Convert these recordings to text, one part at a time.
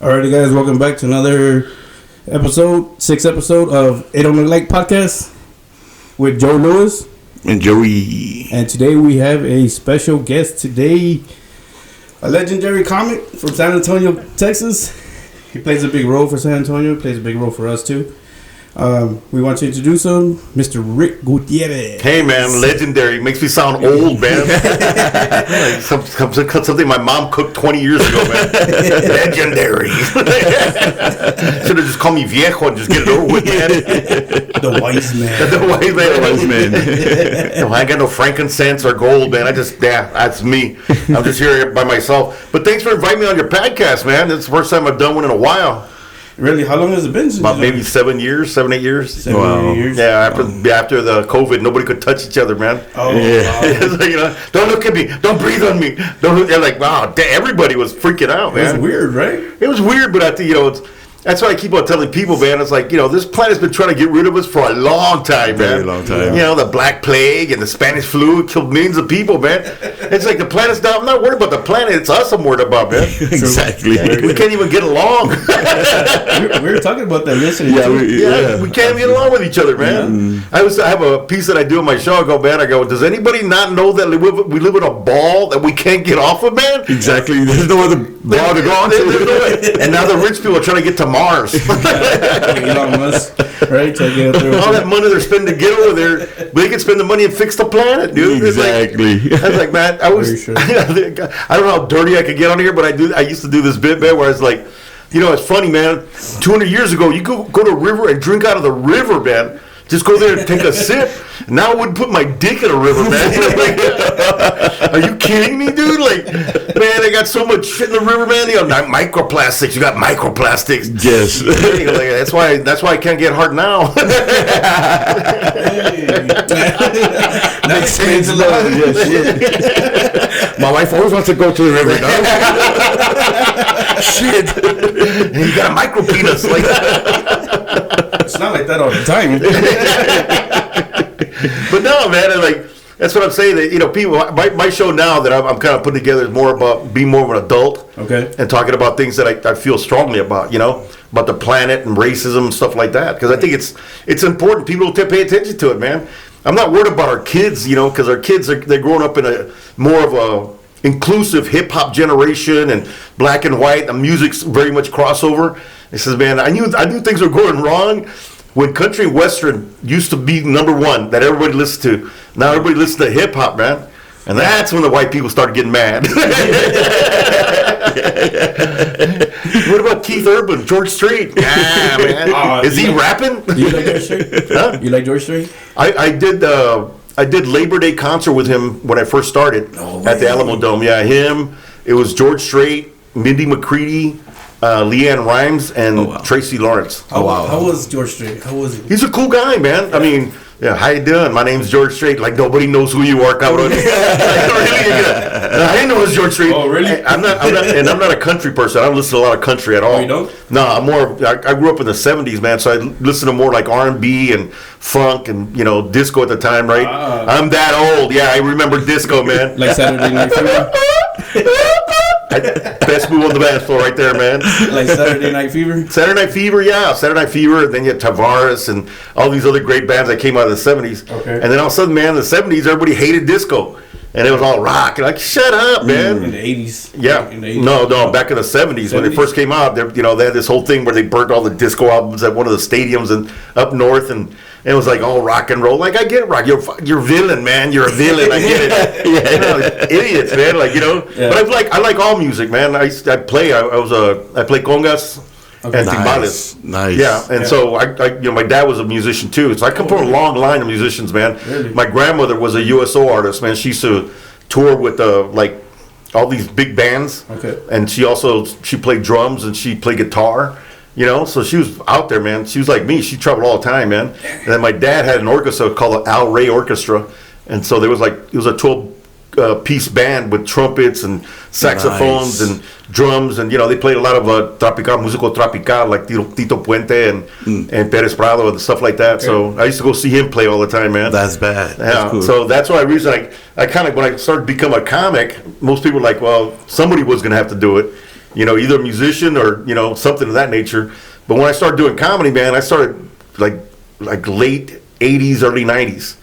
Alrighty, guys, welcome back to another sixth episode of It Don't Look Like podcast with Joe Lewis and Joey. And today we have a special guest today, a legendary comic from San Antonio, Texas. He plays a big role for San Antonio, plays a big role for us too. We want to introduce him, Mr. Rick Gutierrez. Hey man, legendary. Makes me sound old, man. Like something my mom cooked 20 years ago, man. Legendary. Should have just called me viejo and just get it over with, man. The wise man. The wise man. No, I ain't got no frankincense or gold, man. That's me. I'm just here by myself. But thanks for inviting me on your podcast, man. It's the first time I've done one in a while. Really? How long has it been since? About maybe 7 years, 7, 8 years. 7, 8 years? Yeah, after the COVID, nobody could touch each other, man. Oh, yeah. Wow. Like, don't look at me. Don't breathe on me. They're like, wow, everybody was freaking out, man. It was weird, right? It was weird, but I think, that's why I keep on telling people, man. It's like, this planet's been trying to get rid of us for a long time, man. Very long time. The Black Plague and the Spanish flu killed millions of people, man. It's like the planet's down. I'm not worried about the planet. It's us I'm worried about, man. Exactly. We can't even get along. we were talking about that yesterday. We can't get along with each other, man. Yeah. I have a piece that I do in my show. I go, does anybody not know that we live in a ball that we can't get off of, man? Exactly. There's no other ball to go on to. And now the rich people are trying to get to Mars. Elon Musk, right? All that money they're spending to get over there, they can spend the money and fix the planet, dude. Exactly. I was like, man, I don't know how dirty I could get on here, but I used to do this bit, man, where I was like, it's funny, man. 200 years ago, you go to a river and drink out of the river, man. Just go there and take a sip. Now I wouldn't put my dick in a river, man. Are you kidding me, dude? Like, man, I got so much shit in the river, man. Microplastics. You got microplastics. Yes. That's why I can't get hard now. That explains a lot. Yes, my wife always wants to go to the river. Shit. And you got a micro penis. Like, it's not like that all the time. But no, man, that's what I'm saying. That people, my show now that I'm kind of putting together is more about being more of an adult, okay, and talking about things that I feel strongly about, about the planet and racism and stuff like that. Because I think it's important people to pay attention to it, man. I'm not worried about our kids, because our kids they're growing up in a more of a inclusive hip hop generation and black and white. The music's very much crossover. He says, man, I knew things were going wrong when country and western used to be number one that everybody listened to. Now everybody listens to hip hop, man. And that's when the white people started getting mad. What about Keith Urban, George Strait? Man. Is he rapping? Do you like George Strait? Huh? You like George Strait? I did Labor Day concert with him when I first started at the Alamo Dome. Yeah, him. It was George Strait, Mindy McCready, Leanne Rimes, and Tracy Lawrence. Oh wow! How was George Strait? How was he? He's a cool guy, man. I mean, how you doing? My name's George Strait. Like nobody knows who you are, cabrón. I didn't know it was George Strait. Oh really? I'm not a country person. I don't listen to a lot of country at all. Oh, you don't? No, I'm more. I grew up in the '70s, man. So I listen to more like R&B and funk and disco at the time, right? I'm that old. Yeah, I remember disco, man. Like Saturday Night Fever. Best move on the dance floor right there, man. Like Saturday Night Fever? Saturday Night Fever, yeah. Saturday Night Fever. Then you had Tavares and all these other great bands that came out of the 70s. Okay. And then all of a sudden, man, in the 70s, everybody hated disco. And it was all rock. And shut up, man. In the 80s. Yeah. In the 80s. No, back in the 70s. When it first came out, they had this whole thing where they burnt all the disco albums at one of the stadiums up north. And it was like all rock and roll. Like, I get it, rock. You're villain, man. You're a villain. I get it. Idiots, man. But I like all music, man. I play congas and timbales. Nice. Yeah, and so my dad was a musician too. So I come from a long line of musicians, man. Really? My grandmother was a USO artist, man. She used to tour with all these big bands. Okay. And she played drums and she played guitar. So she was out there, man. She was like me. She traveled all the time, man. And then my dad had an orchestra called the Al Ray Orchestra. And so it was a 12-piece band with trumpets and saxophones and drums. And, they played a lot of musico tropical, like Tito Puente and Perez Prado and stuff like that. Okay. So I used to go see him play all the time, man. That's bad. Yeah. That's cool. So that's why I kind of, when I started to become a comic, most people were like, well, somebody was going to have to do it. either a musician or something of that nature. But when I started doing comedy, man, I started like late '80s, early '90s,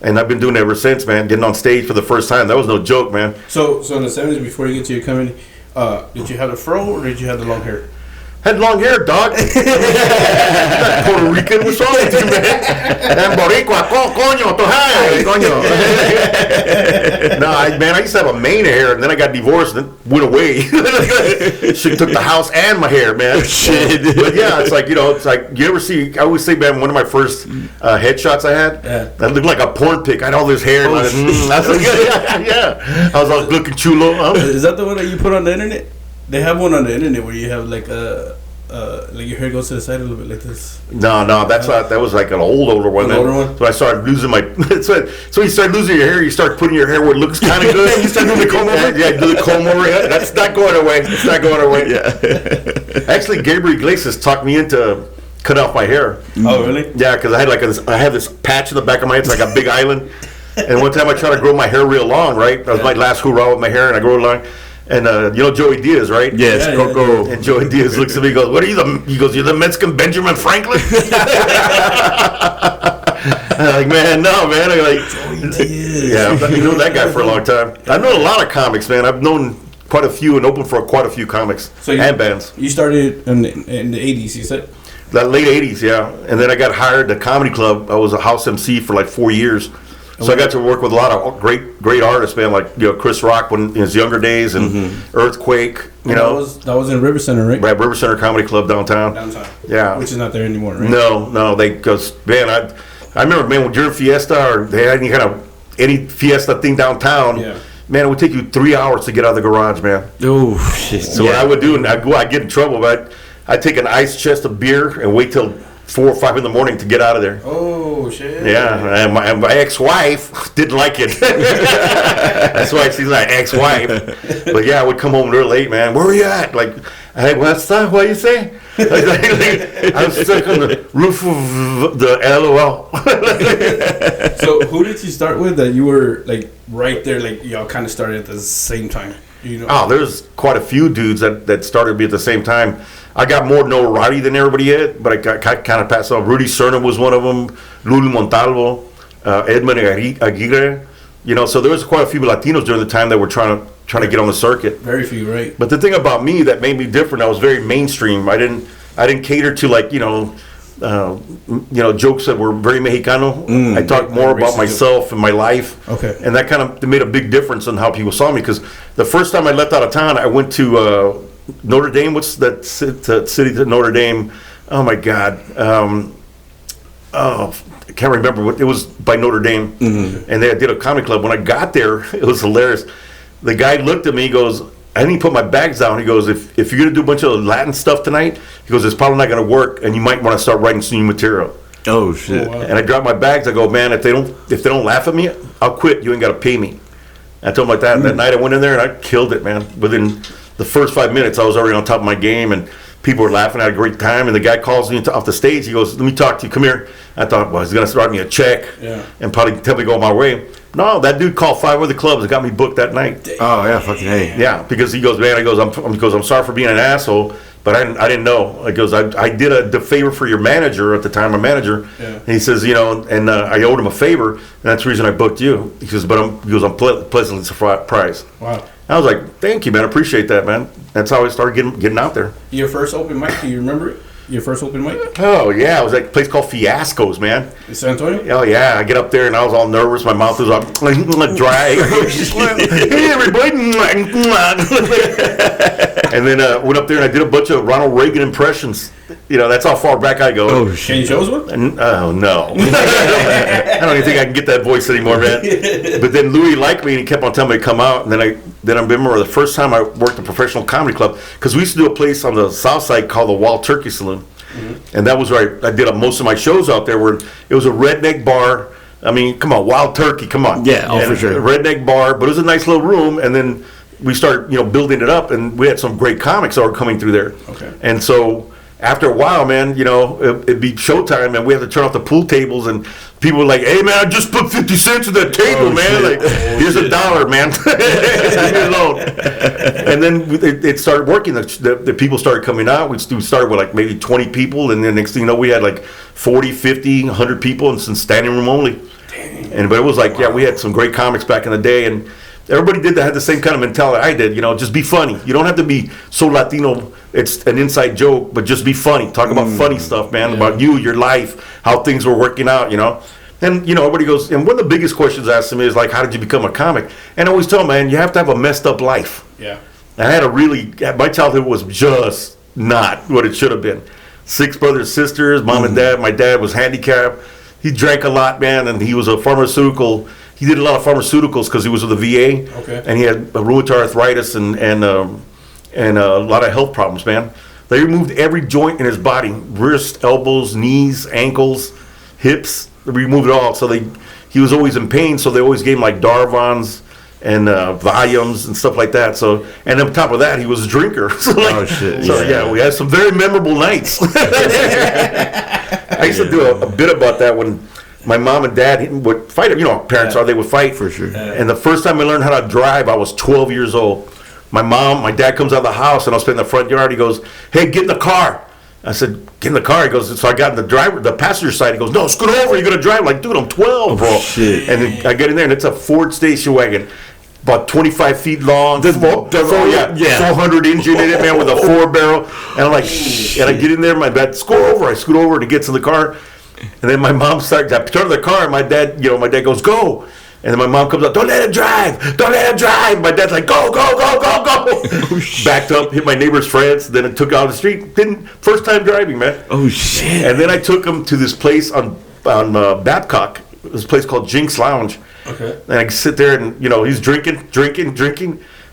and I've been doing it ever since, man. Getting on stage for the first time, that was no joke, man. So in the '70s, before you get to your comedy, did you have the fro or did you have the long hair? Had long hair, dog. That Puerto Rican, what's wrong with you, man? And Boricua, coño, tojay, coño. No, I used to have a mane of hair, and then I got divorced and it went away. She took the house and my hair, man. Shit. But yeah, it's like, it's like, you ever see, I always say, man, one of my first headshots I had, I looked like a porn pic. I had all this hair. I was like, yeah. I was all looking chulo. Is that the one that you put on the internet? They have one on the internet where you have like your hair goes to the side a little bit like this. No, that's not. That was like an older one. Older one. So I started losing my. So you start losing your hair. You start putting your hair where it looks kind of good. You start doing the comb over. Yeah, do the comb over. Yeah, that's not going away. It's not going away. Yeah. Actually, Gabriel Iglesias talked me into cut off my hair. Oh, really? Yeah, because I had this patch in the back of my head. It's like a big island. And one time I tried to grow my hair real long. Right, that was my last hoorah with my hair, and I grew it long. And Joey Diaz, right? Yes, Coco. And Joey Diaz looks at me and goes, "What are you?" He goes, "You're the Mexican Benjamin Franklin?" I'm like, man, no, man. I'm like, Joey Diaz. Yeah, I've known that guy for a long time. I've known a lot of comics, man. I've known quite a few and opened for quite a few comics and bands. You started in the '80s, you said? The late '80s, yeah. And then I got hired at the comedy club. I was a house MC for like 4 years. So I got to work with a lot of great artists, man, like Chris Rock in his younger days, and Earthquake. That was in River Center, right? Right, River Center Comedy Club downtown. Yeah, which is not there anymore, right? No, because man, I remember, man, when during Fiesta or they had any Fiesta thing downtown. Yeah. Man, it would take you 3 hours to get out of the garage, man. Oh shit! So what I would do, and I'd get in trouble, but I'd take an ice chest of beer and wait till 4 or 5 in the morning to get out of there. Oh shit! Yeah, and my ex-wife didn't like it. That's why she's my ex-wife. But yeah, I would come home real late, man. Where are you at? Like, hey, what's that? What you say? I'm stuck on the roof of the LOL. So who did you start with that you were like right there? Like y'all kind of started at the same time. Oh, there's quite a few dudes that started me at the same time. I got more notoriety than everybody had, but I kind of passed on. Rudy Cerna was one of them. Lulu Montalvo, Edmund Aguirre. So there was quite a few Latinos during the time that were trying to get on the circuit. Very few, right? But the thing about me that made me different, I was very mainstream. I didn't cater to like jokes that were very Mexicano. I talked more about myself and my life. Okay. And that kind of made a big difference in how people saw me. Because the first time I left out of town, I went to Notre Dame. What's that city to Notre Dame? Oh my God. I can't remember what it was by Notre Dame. Mm-hmm. And they did a comedy club. When I got there, it was hilarious. The guy looked at me. He goes, I didn't put my bags down. He goes, if you're gonna do a bunch of Latin stuff tonight, he goes, it's probably not gonna work, and you might want to start writing some new material. Oh shit! Oh, wow. And I dropped my bags. I go, man, if they don't laugh at me, I'll quit. You ain't gotta pay me. I told him like that. And that night I went in there and I killed it, man. Within the first 5 minutes, I was already on top of my game, and people were laughing. I had a great time. And the guy calls me off the stage. He goes, let me talk to you. Come here. I thought, well, he's gonna write me a check and probably tell me to go my way. No, that dude called 5 other clubs and got me booked that night. Oh yeah, fucking hey. Yeah, because he goes, man, I'm sorry for being an asshole, but I didn't know. He goes, I did the favor for your manager at the time, my manager. Yeah. And he says, and I owed him a favor, and that's the reason I booked you. He says, I'm pleasantly surprised. Wow. I was like, thank you, man. I appreciate that, man. That's how I started getting out there. Your first open mic, do you remember it? Your first open mic? Oh, yeah. It was at a place called Fiascos, man. In San Antonio? Oh, yeah. I get up there, and I was all nervous. My mouth was all dry. Hey, everybody. And then went up there, and I did a bunch of Ronald Reagan impressions. That's how far back I go. Oh, shit. Can you show us one? Oh, no. I don't even think I can get that voice anymore, man. But then Louis liked me, and he kept on telling me to come out. And then I remember the first time I worked at a professional comedy club, because we used to do a place on the south side called the Wild Turkey Saloon. Mm-hmm. And that was where I did most of my shows out there, where it was a redneck bar. I mean, come on, Wild Turkey, come on. Yeah, for sure. A redneck bar, but it was a nice little room. And then we started, building it up, and we had some great comics that were coming through there. Okay. And so after a while, man, you know, it'd be showtime, and we had to turn off the pool tables, and people were like, "Hey, man, I just put 50 cents on that table, man. Like, here's $1, man. Leave me alone." And then it started working. The people started coming out. We started with like maybe 20 people, and then next thing you know, we had like 40, 50, 100 people, and some standing room only. But it was like, yeah, we had some great comics back in the day, and everybody had the same kind of mentality I did. You know, just be funny. You don't have to be so Latino. It's an inside joke, but just be funny. Talk about funny stuff, man, about you, your life, how things were working out, you know. And, you know, everybody goes, and one of the biggest questions asked me is like, how did you become a comic? And I always tell them, man, you have to have a messed up life. Yeah. I had my childhood was just not what it should have been. 6 brothers, sisters, mom and dad. My dad was handicapped. He drank a lot, man, and he was a pharmaceutical. He did a lot of pharmaceuticals because he was with the VA. Okay. And he had rheumatoid arthritis and a lot of health problems, man. They removed every joint in his body: wrist, elbows, knees, ankles, hips. They removed it all. So he was always in pain. So they always gave him like Darvons and Valiums and stuff like that. So, and on top of that, he was a drinker. So we had some very memorable nights. I used to do a bit about that when my mom and dad would fight. You know how parents are; they would fight. For sure. And the first time I learned how to drive, I was 12 years old. My dad comes out of the house, and I was in the front yard. He goes, "Hey, get in the car." I said, "Get in the car." He goes, so I got in the passenger side. He goes, "No, scoot over. You're gonna drive." I'm like, dude, I'm 12, bro. Shit. And then I get in there, and it's a Ford station wagon, about 25 feet long. 400 engine in it, man, with a 4-barrel. And I'm like, and I get in there. My dad, scoot over. I scoot over, and he gets in the car. And then my mom starts. I turn the car, and my dad goes, "Go." And then my mom comes up, "Don't let him drive! Don't let him drive!" My dad's like, "Go, go, go, go, go!" Backed up, hit my neighbor's friends, then it took out the street. First time driving, man. Oh, shit. And then I took him to this place on Babcock, this place called Jinx Lounge. Okay. And I sit there, and, you know, he's drinking. And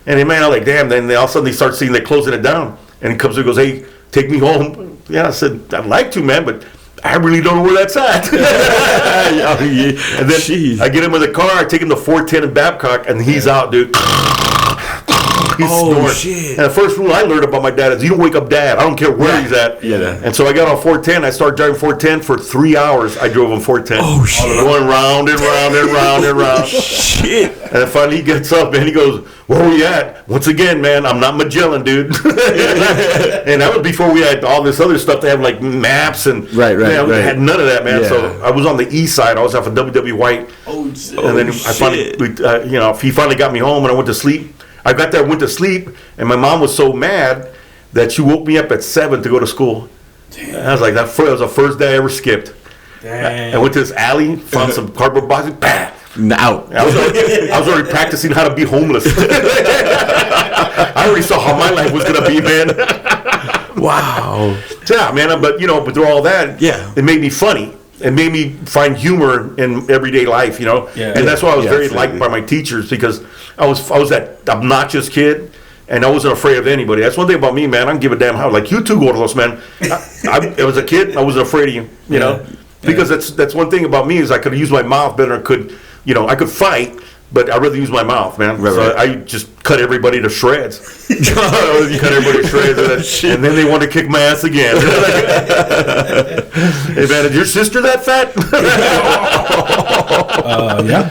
then, man, I'm like, damn. Then all of a sudden, they start seeing they're closing it down. And he comes and goes, "Hey, take me home." Yeah, I said, "I'd like to, man, but I really don't know where that's at." And then I get him in the car, I take him to 410 in Babcock, and he's out, dude. He's snoring. Shit. And the first rule I learned about my dad is you don't wake up dad. I don't care where he's at. Yeah. And so I got on 410. I started driving 410 for 3 hours. I drove on 410. Oh, shit. Going round and round and round and round. Shit. And then finally he gets up and he goes, "Where are we at?" Once again, man, I'm not Magellan, dude. And that was before we had all this other stuff. They have like maps and I had none of that, man. Yeah. So I was on the east side. I was off of W.W. White. Oh, shit. And then I finally, he finally got me home, and I went to sleep. I got there, went to sleep, and my mom was so mad that she woke me up at 7 to go to school. Damn. And I was like, that was the first day I ever skipped. Damn. I went to this alley, found some cardboard boxes, bam, out. I was already practicing how to be homeless. I already saw how my life was gonna be, man. Wow. Yeah, man. But through all that, it made me funny. It made me find humor in everyday life, you know. Yeah. And that's why I was very liked by my teachers, because I was that obnoxious kid, and I wasn't afraid of anybody. That's one thing about me, man. I don't give a damn how. Like you two, Gordos, man. I was a kid. I wasn't afraid of you, know. Because that's one thing about me is I could use my mouth better. I could fight, but I'd rather use my mouth, man. I just cut everybody to shreds. Cut everybody to shreds, and then they want to kick my ass again. Hey, man, is your sister that fat? Yeah.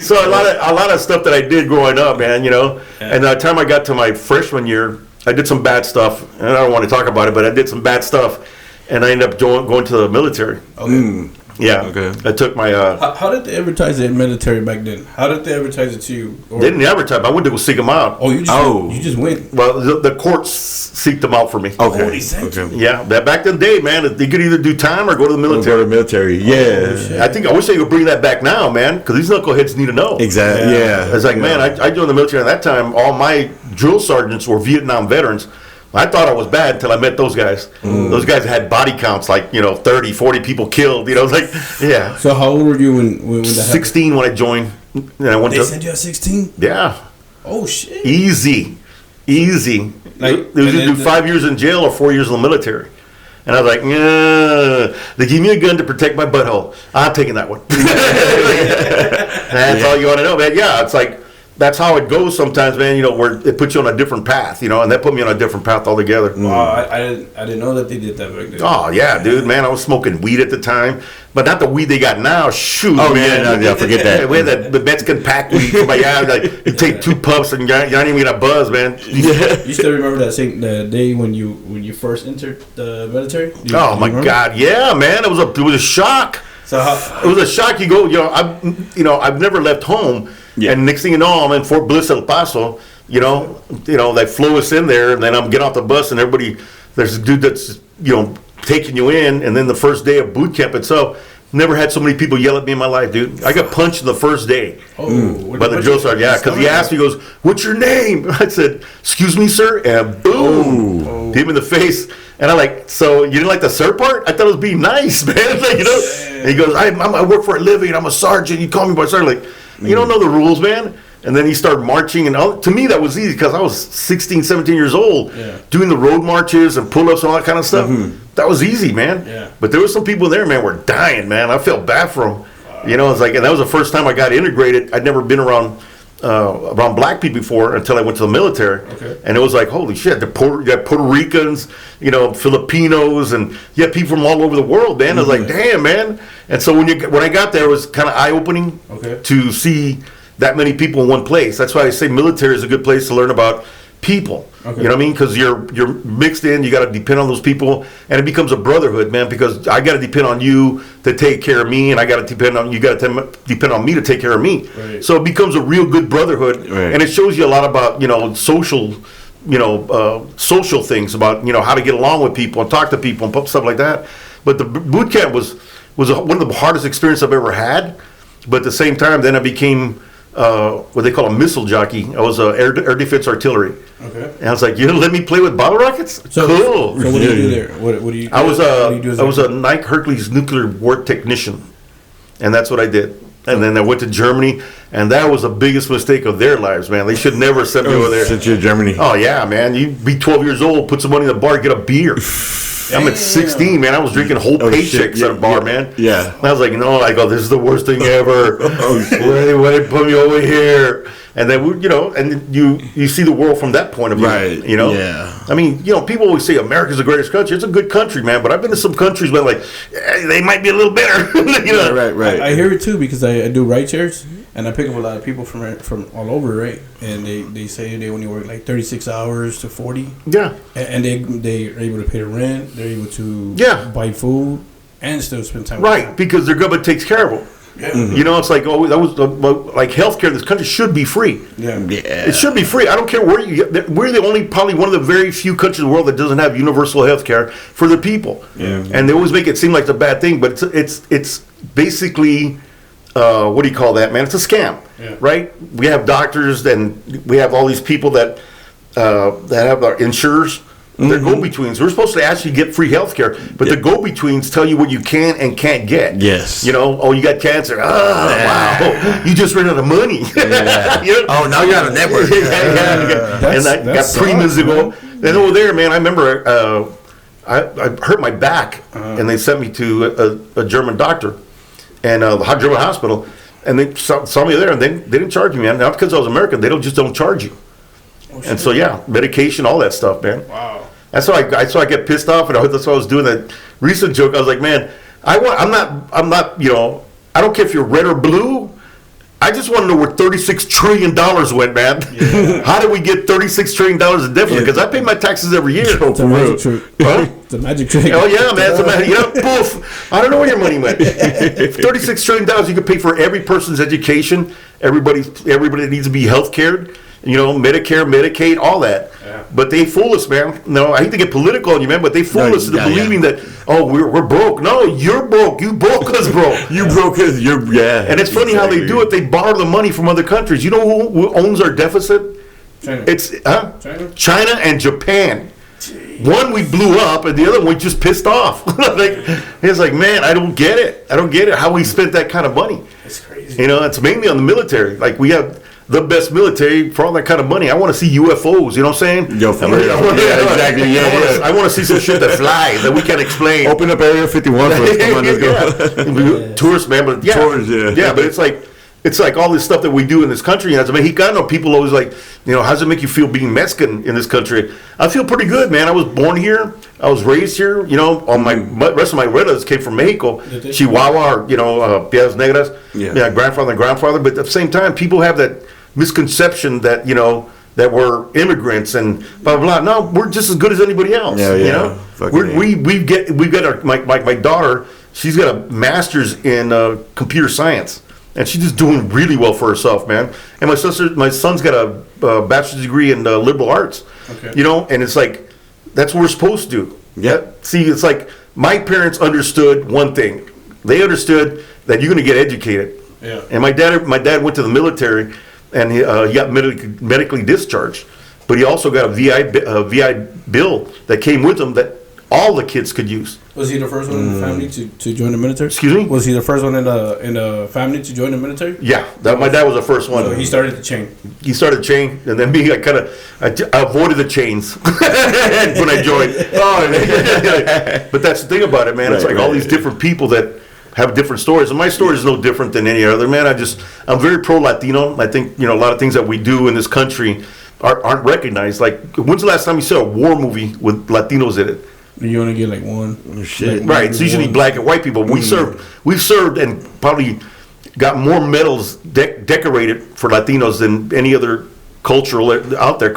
So a lot of stuff that I did growing up, man, And by the time I got to my freshman year, I did some bad stuff, and I don't want to talk about it, but I did some bad stuff, and I ended up going to the military. Okay. Yeah. Okay. I took my. How did they advertise it in military back then? How did they advertise it to you? They didn't advertise. I went to go seek them out. Oh, you just went. Well, the courts seeked them out for me. Okay. Okay. Yeah. Back in the day, man, they could either do time or go to the military. Go to the military. Yeah. I wish they could bring that back now, man, because these knuckleheads need to know. Exactly. Yeah. It's like, man, I joined the military at that time. All my drill sergeants were Vietnam veterans. I thought I was bad until I met those guys. Those guys had body counts like 30, 40 people killed. It was like, yeah. So how old were you when that 16 happened? when I joined. They sent you at 16? Yeah. Oh shit. Easy. Like, they was either do 5 years in jail or 4 years in the military. And I was like, they give me a gun to protect my butthole. I'm taking that one. That's all you want to know, man. Yeah, it's like that's how it goes sometimes, man. Where it puts you on a different path, and that put me on a different path altogether. Wow, I didn't know that they did that back then. Oh yeah, dude, man, I was smoking weed at the time, but not the weed they got now. Shoot, Oh, man, yeah, forget that. We had the Mexican pack weed from my yard. Like you take 2 puffs and you don't even get a buzz, man. You still remember the day when you first entered the military? Oh my God, yeah, man, it was a shock. So It was a shock. You go, I've never left home, and next thing you know, I'm in Fort Bliss, El Paso. They flew us in there, and then I'm getting off the bus, and there's a dude that's taking you in, and then the first day of boot camp itself, never had so many people yell at me in my life, dude. I got punched the first day by the drill sergeant. Yeah, because he asked me, he goes, "What's your name?" I said, "Excuse me, sir," and boom, hit him in the face. And I'm so you didn't like the sir part? I thought it was being nice, man. And he goes, I work for a living. I'm a sergeant. You call me by sergeant. You don't know the rules, man. And then he started marching, and to me that was easy because I was 16, 17 years old, doing the road marches and pull-ups and all that kind of stuff. That was easy, man. Yeah. But there was some people there, man, were dying, man. I felt bad for them. It's and that was the first time I got integrated. I'd never been around black people before until I went to the military. Okay. And it was like, holy shit, you got Puerto Ricans, Filipinos, and you had people from all over the world, man. I was like, damn, man. And so when I got there, it was kind of eye-opening to see that many people in one place. That's why I say military is a good place to learn about people. Okay. You know what I mean? Because you're mixed in. You got to depend on those people, and it becomes a brotherhood, man. Because I got to depend on you to take care of me, and I got to depend on you. Got to depend on me to take care of me. Right. So it becomes a real good brotherhood, and it shows you a lot about social. Social things about how to get along with people and talk to people and stuff like that. But the boot camp was one of the hardest experiences I've ever had. But at the same time, then I became what they call a missile jockey. I was air defense artillery. Okay. And I was like, you let me play with bottle rockets? So, cool. So what do you do there? What do you? I was a a Nike Hercules nuclear war technician, and that's what I did. And then I went to Germany, and that was the biggest mistake of their lives, man. They should never send me over there. Since you're Germany. Oh yeah, man. You be 12 years old, put some money in the bar, get a beer. I'm at 16, man. I was drinking whole paychecks at a bar, man. Yeah. And I was like, no. I go, this is the worst thing ever. Why they put me over here? And then and you see the world from that point of view, right? Yeah. I mean, people always say America's the greatest country. It's a good country, man. But I've been to some countries where they might be a little better. Right. I hear it too because I do ride shares and I pick up a lot of people from all over, right? And they say they only work 36 hours to 40. Yeah. And they're able to pay the rent. They're able to buy food and still spend time. Right, with them. because their government takes care of them. Yeah. It's like, that was like healthcare in this country should be free. Yeah. It should be free. I don't care where you get. We're probably one of the very few countries in the world that doesn't have universal healthcare for their people. Yeah. And they always make it seem like it's a bad thing, but it's basically what do you call that, man? It's a scam, right? We have doctors and we have all these people that have our insurers. They're go-betweens. We're supposed to actually get free health care, but the go-betweens tell you what you can and can't get. Yes. You got cancer. Wow. You just ran out of money. Yeah. Oh, now you're on a network. And I got premiums to go. And over there, man, I remember I hurt my back, and they sent me to a German doctor and the German hospital, and they saw me there, and they didn't charge me, man. Not because I was American. They just don't charge you. And so medication, all that stuff, man. Wow. That's why I get pissed off, and that's why I was doing that recent joke. I was like, man, I'm not, I don't care if you're red or blue. I just want to know where $36 trillion went, man. Yeah. How did we get $36 trillion in deficit? Because I pay my taxes every year. It's a magic trick. Huh? It's a magic trick. Oh yeah, man. It's a magic. Poof. I don't know where your money went. $36 trillion you could pay for every person's education. Everybody that needs to be health cared. Medicare, Medicaid, all that. Yeah. But they fool us, man. No, I hate to get political on you, man, but they fool us into believing that, we're broke. No, you're broke. You broke us broke. You broke us. And it's funny how they do it. They borrow the money from other countries. You know who owns our deficit? China. It's China and Japan. Jeez. One we blew up, and the other one we just pissed off. It's like, man, I don't get it. How we spent that kind of money. It's crazy. It's mainly on the military. Like, we have the best military for all that kind of money. I want to see UFOs. You know what I'm saying? Exactly. I want to see some shit that flies that we can't explain. Open up Area 51 for us. Come on, let's go. Tourists, man. But tourists, yeah, but it's like, it's like all this stuff that we do in this country. And as a Mexicano, people always like, how does it make you feel being Mexican in this country? I feel pretty good, man. I was born here. I was raised here. All my rest of my relatives came from Mexico, Chihuahua, or Piedras Negras. Yeah, grandfather and grandfather. But at the same time, people have that misconception that that we're immigrants and blah blah blah. No, we're just as good as anybody else. We've got my daughter. She's got a master's in computer science, and she's just doing really well for herself, man. And my son's got a bachelor's degree in liberal arts. Okay. And it's like that's what we're supposed to do. Yeah. See, it's like my parents understood one thing. They understood that you're going to get educated. Yeah. And my dad went to the military, and he got medically discharged, but he also got a VI bill that came with him that all the kids could use. Was he the first one in the family to join the military? Excuse me? Was he the first one in the family to join the military? Yeah, my dad was the first one. So he started the chain. He started the chain, and then me, I avoided the chains when I joined. But that's the thing about it, man. It's like all these different people that have different stories, and my story is no different than any other, man. I'm very pro-Latino. I think a lot of things that we do in this country aren't recognized. Like, when's the last time you saw a war movie with Latinos in it? You only get like one. Shit. Right. It's usually black and white people. We've served and probably got more medals decorated for Latinos than any other culture out there.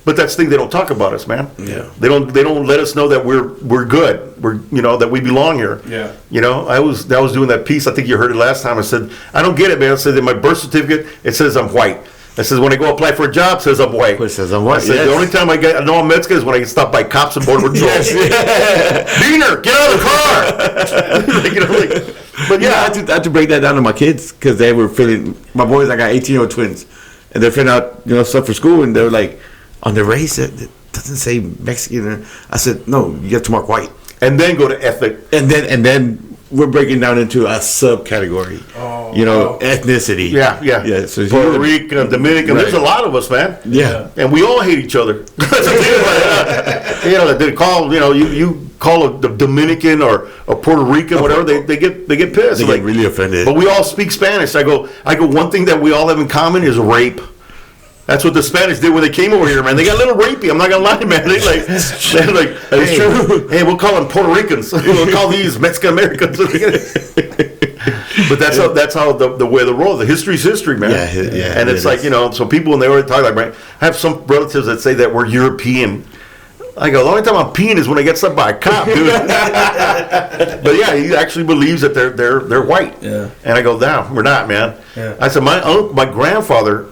But that's the thing, they don't talk about us, man. Yeah. They don't let us know that we're good. That we belong here. Yeah. I was doing that piece. I think you heard it last time. I said, I don't get it, man. I said in my birth certificate it says I'm white. I says when I go apply for a job, it says I'm white. It says I'm white. I said the only time I know I'm Mexican is when I get stopped by cops and border patrol. Diener, get out of the car. But yeah, I had to break that down to my kids because they were feeling. My boys, I got 18-year-old twins, and they're filling out stuff for school, and they're like, on the race it doesn't say Mexican. I said no, you have to mark white, and then go to ethnic, and then we're breaking down into a subcategory. Ethnicity. Yeah. So Puerto Rican, Dominican. Right. There's a lot of us, man. Yeah. And we all hate each other. They call you call a Dominican or a Puerto Rican, whatever. They get pissed. They get really offended. But we all speak Spanish. I go. One thing that we all have in common is rape. That's what the Spanish did when they came over here, man. They got a little rapey. I'm not gonna lie, man. They're like, hey, true. Hey, we'll call them Puerto Ricans. We'll call these Mexican Americans. But that's how the way of the world. The history's history, man. Yeah. And it's like so people when they already talk like, right, I have some relatives that say that we're European. I go, the only time I'm peeing is when I get stopped by a cop, dude. But yeah, he actually believes that they're white. Yeah. And I go, no, we're not, man. Yeah. I said, my grandfather,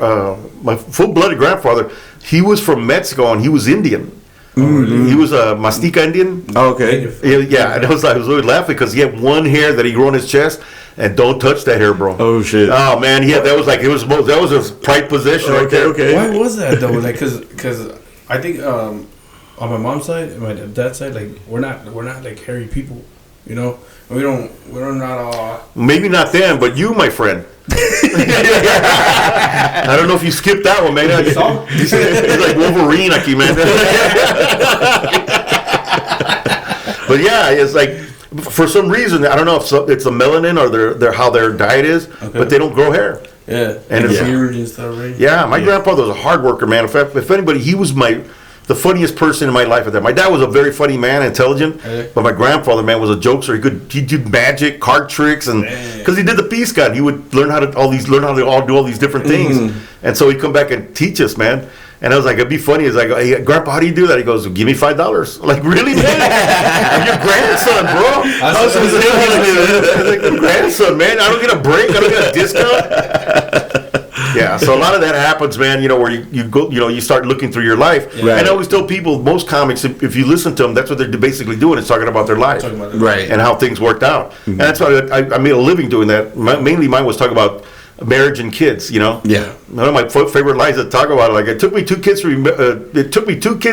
my full-blooded grandfather, he was from Mexico and he was Indian. Mm-hmm. He was a Mastica Indian. Oh, okay. Yeah, and I was always laughing because he had one hair that he grew on his chest, and don't touch that hair, bro. Oh shit. Oh man, that was his pride possession right there. Okay. Why was that though? Like, cause I think on my mom's side and my dad's side, like we're not like hairy people, we're not all. Maybe not them, but you, my friend. I don't know if you skipped that one, man. He's like Wolverine, man. But yeah, it's like for some reason I don't know if it's the melanin or their how their diet is, but they don't grow hair. Yeah, and it's weird and stuff, right? Yeah, my grandfather was a hard worker, man. If anybody, he was the funniest person in my life at that. My dad was a very funny man, intelligent, but my grandfather, man, was a jokester. He did magic, card tricks, and because he did the peace gun, he would learn how to do all these different things, and so he'd come back and teach us, man. And I was like, it'd be funny. It's like, hey, Grandpa, how do you do that? He goes, give me $5. I'm like, really, man? I'm your grandson, bro. I was like, grandson, man. I don't get a break. I don't get a discount. Yeah, so a lot of that happens, man, where you go, you start looking through your life. Yeah. And I always tell people, most comics, if you listen to them, that's what they're basically doing, is talking about their life. Right. And how things worked out. Mm-hmm. And that's why I made a living doing that. Mainly mine was talking about marriage and kids, Yeah. One of my favorite lines that talk about it, like, it took me two kids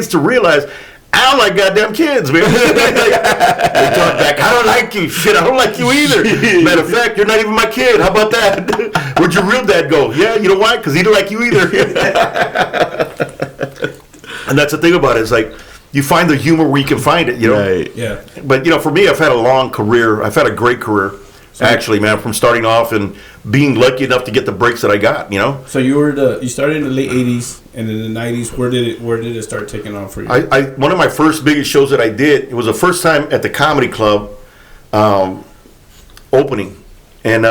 to realize I don't like goddamn kids, man. They talk back, I don't like you. Shit, I don't like you either. Matter of fact, you're not even my kid. How about that? Where'd your real dad go? Yeah, you know why? Because he didn't like you either. And that's the thing about it. It's like, you find the humor where you can find it, Right. Yeah. But, for me, I've had a long career. I've had a great career. actually, man, from starting off and being lucky enough to get the breaks that I got, you know. So you started in the late '80s, and in the '90s, where did it start taking off for you? One of my first biggest shows that I did, it was the first time at the comedy club opening, and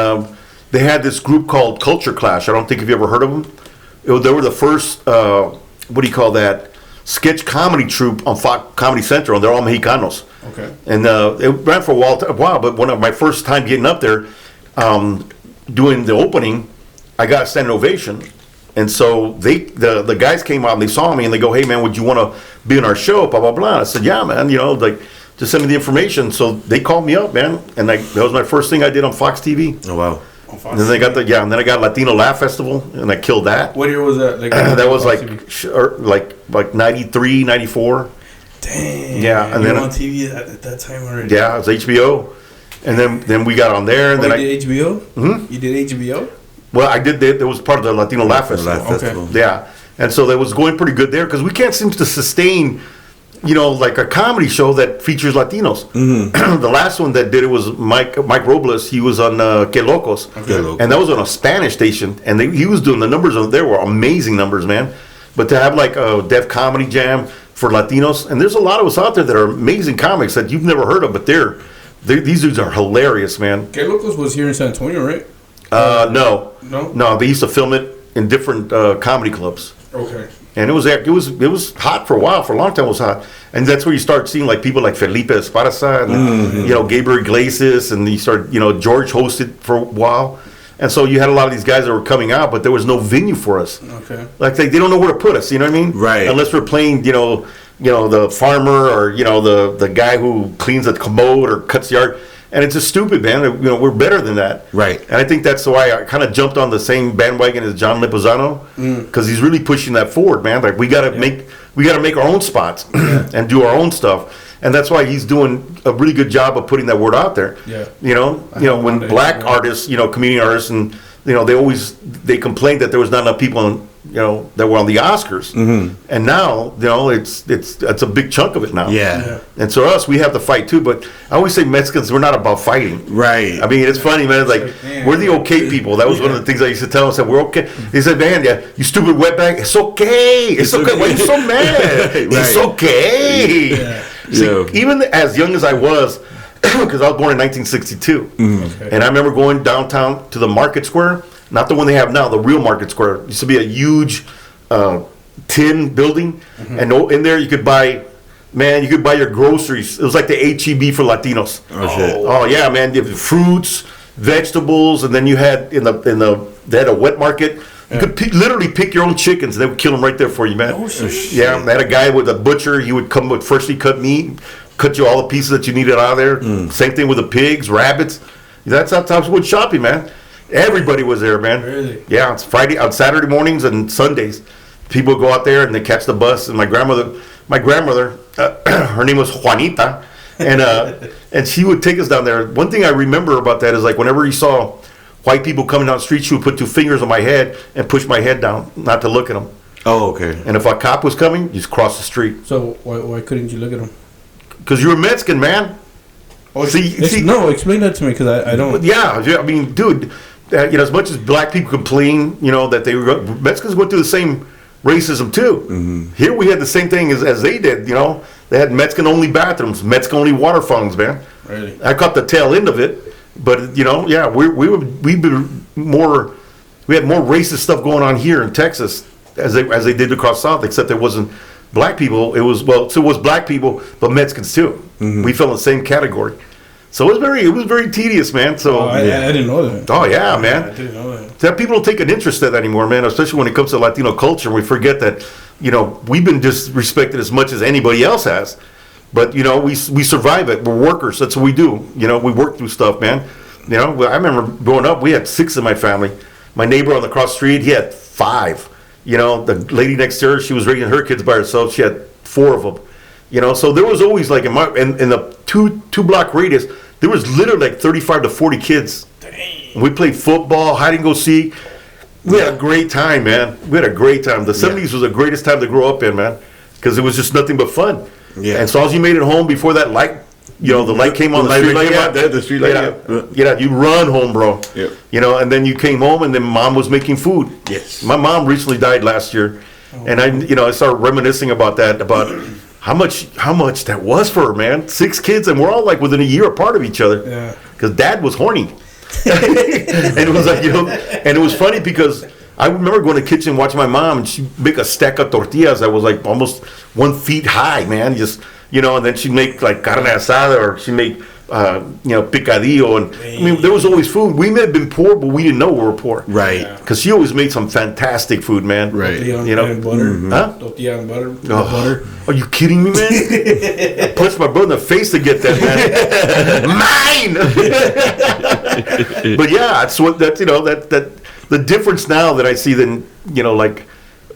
they had this group called Culture Clash. I don't think if you ever heard of them. They were the first what do you call that, sketch comedy troupe on Fox Comedy Central, and they're all Mexicanos. Okay. And it ran for a while, but one of my first time getting up there, doing the opening, I got a standing ovation. And so the guys came out and they saw me and they go, "Hey man, would you want to be in our show?" Blah blah blah. I said, "Yeah, man. You know, like just send me the information." So they called me up, man, and that was my first thing I did on Fox TV. Oh wow. And then I got Latino Laugh Festival, and I killed that. What year was that? That was like 93, 94. Dang. Yeah, and then on TV at that time already. Yeah, it was HBO, and then we got on there, and then you did HBO. Hmm? You did HBO. Well, I did. It was part of the Latino Laugh Festival. Okay. Yeah, and so that was going pretty good there because we can't seem to sustain, you know, like a comedy show that features Latinos. Mm-hmm. The last one that did it was Mike Robles. He was on Que Locos, and that was on a Spanish station, and he was doing the numbers on there were amazing numbers, man. But to have like a Def Comedy Jam for Latinos, and there's a lot of us out there that are amazing comics that you've never heard of, but these dudes are hilarious, man. Que Locos was here in San Antonio, right? No. They used to film it in different comedy clubs. Okay. And it was hot for a while. For a long time, it was hot, and that's where you start seeing like people like Felipe Esparza and you know, Gabriel Iglesias, and you start, you know, George hosted for a while, and so you had a lot of these guys that were coming out, but there was no venue for us. Okay. Like they don't know where to put us. You know what I mean? Right. Unless we're playing, you know, the farmer or you know the guy who cleans the commode or cuts the yard. And it's just stupid, man. You know, we're better than that. Right. And I think that's why I kind of jumped on the same bandwagon as John Lipizano, because he's really pushing that forward, man. Like we gotta make our own spots and do our own stuff. And that's why he's doing a really good job of putting that word out there. Yeah. You know, when black artists, you know, comedian artists, and you know, they complained that there was not enough people that were on the Oscars. Mm-hmm. And now, you know, it's a big chunk of it now. Yeah. And so us, we have to fight too. But I always say Mexicans, we're not about fighting. Right. I mean, it's funny, man. It's like we're the okay people. That was one of the things I used to tell them. I said, we're okay. He said, man, yeah, you stupid wetbag. It's okay. It's okay. Why are you so mad? Right. It's okay. Yeah. See, even as young as I was, because I was born in 1962, and I remember going downtown to the Market Square. Not the one they have now, the real Market Square. It used to be a huge tin building, and in there you could buy your groceries. It was like the H-E-B for Latinos. Oh shit! Oh yeah, man. You have fruits, vegetables, and then you had they had a wet market. You could literally pick your own chickens. They would kill them right there for you, man. Oh, shit. Yeah, they had a guy with a butcher. He would come with freshly cut meat, cut you all the pieces that you needed out of there. Same thing with the pigs, rabbits. That's how times would shopping, man. Everybody was there, man. Really? Yeah, on Saturday mornings and Sundays, people go out there and they catch the bus. And my grandmother, her name was Juanita, and she would take us down there. One thing I remember about that is like whenever you saw white people coming down the street, she would put 2 fingers on my head and push my head down, not to look at them. Oh, okay. And if a cop was coming, you just cross the street. So why couldn't you look at him? Because you're a Mexican, man. Oh, no, explain that to me because I don't. Yeah, I mean, dude. You know, as much as black people complain, you know, that Mexicans went through the same racism too. Mm-hmm. Here we had the same thing as they did. You know, they had Mexican-only bathrooms, Mexican-only water fountains, man. Really? I caught the tail end of it, but you know, yeah, we had more racist stuff going on here in Texas as they did across South, except it wasn't black people. It was black people, but Mexicans too. Mm-hmm. We fell in the same category. So it was very tedious, man. So I didn't know that. Oh yeah, man. I didn't know that. People don't take an interest in that anymore, man. Especially when it comes to Latino culture, we forget that, you know, we've been disrespected as much as anybody else has. But you know, we survive it. We're workers. That's what we do. You know, we work through stuff, man. You know, I remember growing up, we had 6 in my family. My neighbor on the cross street, he had 5. You know, the lady next to her, she was raising her kids by herself. She had 4 of them. You know, so there was always like in the two block radius, there was literally like 35 to 40 kids. Dang. We played football, hide and go seek. We had a great time, man. We had a great time. The 70s was the greatest time to grow up in, man, because it was just nothing but fun. Yeah. And so as you made it home before that light the light came on, the street light. The street light. Yeah, you run home, bro. Yeah. And then you came home, and then mom was making food. Yes. My mom recently died last year, and I started reminiscing about that, about how much that was for her, man. 6 kids, and we're all like within a year apart of each other. Yeah. Because dad was horny. And it was like, and it was funny because I remember going to the kitchen watching my mom, and she'd make a stack of tortillas that was like almost 1 feet high, man. Just, and then she'd make like carne asada, or she'd make, picadillo. And I mean, there was always food. We may have been poor, but we didn't know we were poor. Right. Because she always made some fantastic food, man. Right. Tortilla and butter. Mm-hmm. Huh? Tortilla and butter. Oh, Butter. Are you kidding me, man? I punched my brother in the face to get that, man. Mine. But yeah, that's that the difference now that I see than like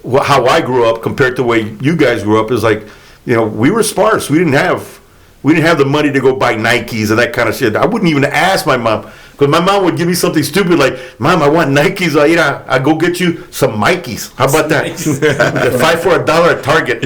how I grew up compared to the way you guys grew up is like, we were sparse. We didn't have the money to go buy Nikes and that kind of shit. I wouldn't even ask my mom. Because my mom would give me something stupid like, Mom, I want Nikes. I'll go get you some Mikes. How about that? 5 for $1 at Target.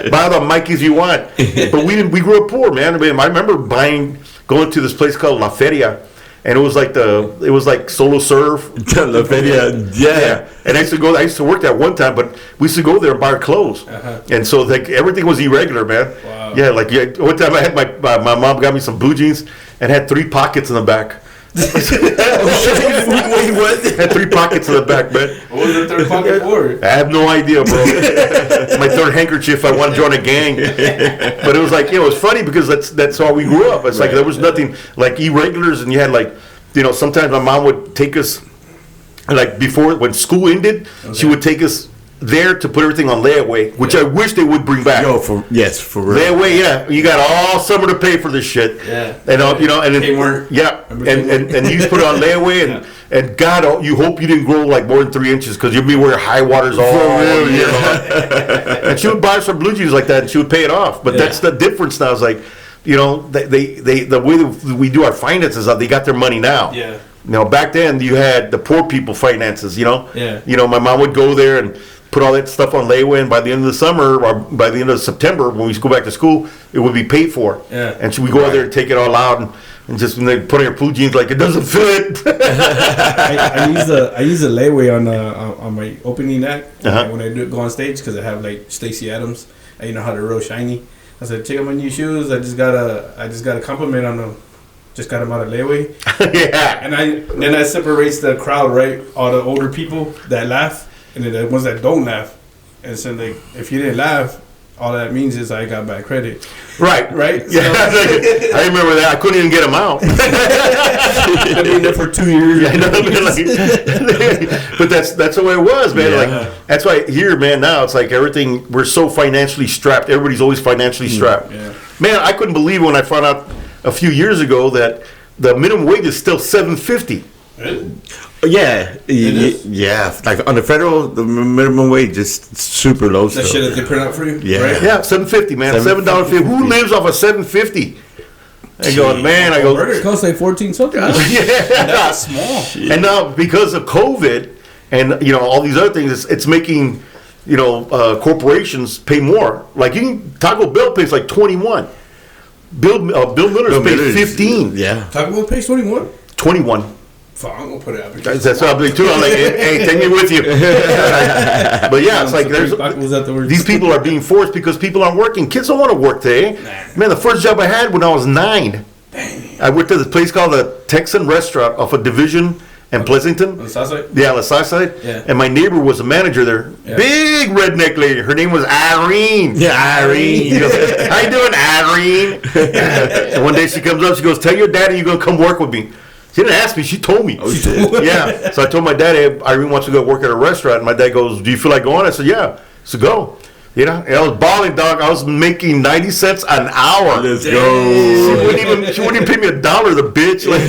Buy the Mikes you want. But we grew up poor, man. I mean, I remember going to this place called La Feria. And it was like Solo Serve. La Feria, yeah. And I used to work there one time, but we used to go there and buy our clothes. Uh-huh. And so like everything was irregular, man. Wow. Yeah, one time I had my mom got me some blue jeans and had 3 pockets in the back. Wait, what? Had 3 pockets in the back, man. What was the third pocket for? I have no idea, bro. My third handkerchief, I want to join a gang. But it was like, it was funny because that's how we grew up. It's like there was nothing like irregulars, and you had like, sometimes my mom would take us, like before, when school ended, she would take us there to put everything on layaway, which I wish they would bring back. For real. Layaway, yeah. You got all summer to pay for this shit. Yeah. And and then, Kmart. yeah, and you just put it on layaway, and God, you hope you didn't grow like more than 3 inches because you'll be wearing high waters all year long. And she would buy us some blue jeans like that, and she would pay it off. But that's the difference now. Is like, they the way that we do our finances, they got their money now. Yeah. Back then you had the poor people finances. Yeah. My mom would go there and put all that stuff on layaway, and by the end of the summer or by the end of September, when we go back to school, it would be paid for. Yeah. And so we go out there and take it all out and just put on your blue jeans like it doesn't fit. I use a layaway on my opening act Uh-huh. when I go on stage because I have like Stacey Adams. And how they're real shiny. I said, check out my new shoes. I just got a compliment on them. Just got them out of layaway. Yeah. And then I separates the crowd, right? All the older people that laugh, and then the ones that don't laugh. And so like, if you didn't laugh, all that means is I got bad credit. Right. So, Yeah. I remember that. I couldn't even get them out. I've been there for 2 years. Yeah, I know, but that's the way it was, man. Yeah. Like that's why here, man. Now it's like everything. We're so financially strapped. Everybody's always financially strapped. Yeah. Man, I couldn't believe when I found out a few years ago that the minimum wage is still $7.50. Yeah, yeah. Like on the federal, the minimum wage is super low. That shit that they print out for you. Yeah. Right? Yeah, $7.50, man. $7.50. Who lives off of $7.50? I go, man. I go. Burger costs like 14 something. Yeah, That's small. And now because of COVID and all these other things, it's making corporations pay more. Like Taco Bell pays like 21. Bill Miller's pays 15. Yeah. Taco Bell pays 21. 21. Fuck, I'm gonna put it up. That's what I'm doing too. I'm like, hey, take me with you. But yeah, it's like these people are being forced because people aren't working. Kids don't want to work today. Man, the first job I had when I was 9, I worked at this place called the Texan Restaurant off of Division and Pleasanton. On the south side? Yeah, on the south side. Yeah. And my neighbor was a manager there. Yeah. Big redneck lady. Her name was Irene. Yeah, Irene. He goes, how you doing, Irene? And one day she comes up, she goes, tell your daddy you're going to come work with me. She didn't ask me, she told me. Oh, shit. Yeah. So I told my dad, hey, Irene wants to go work at a restaurant. And my dad goes, do you feel like going? I said, yeah. So go. And I was balling, dog. I was making 90 cents an hour. Let's She go. wouldn't even pay me $1, the bitch. Like,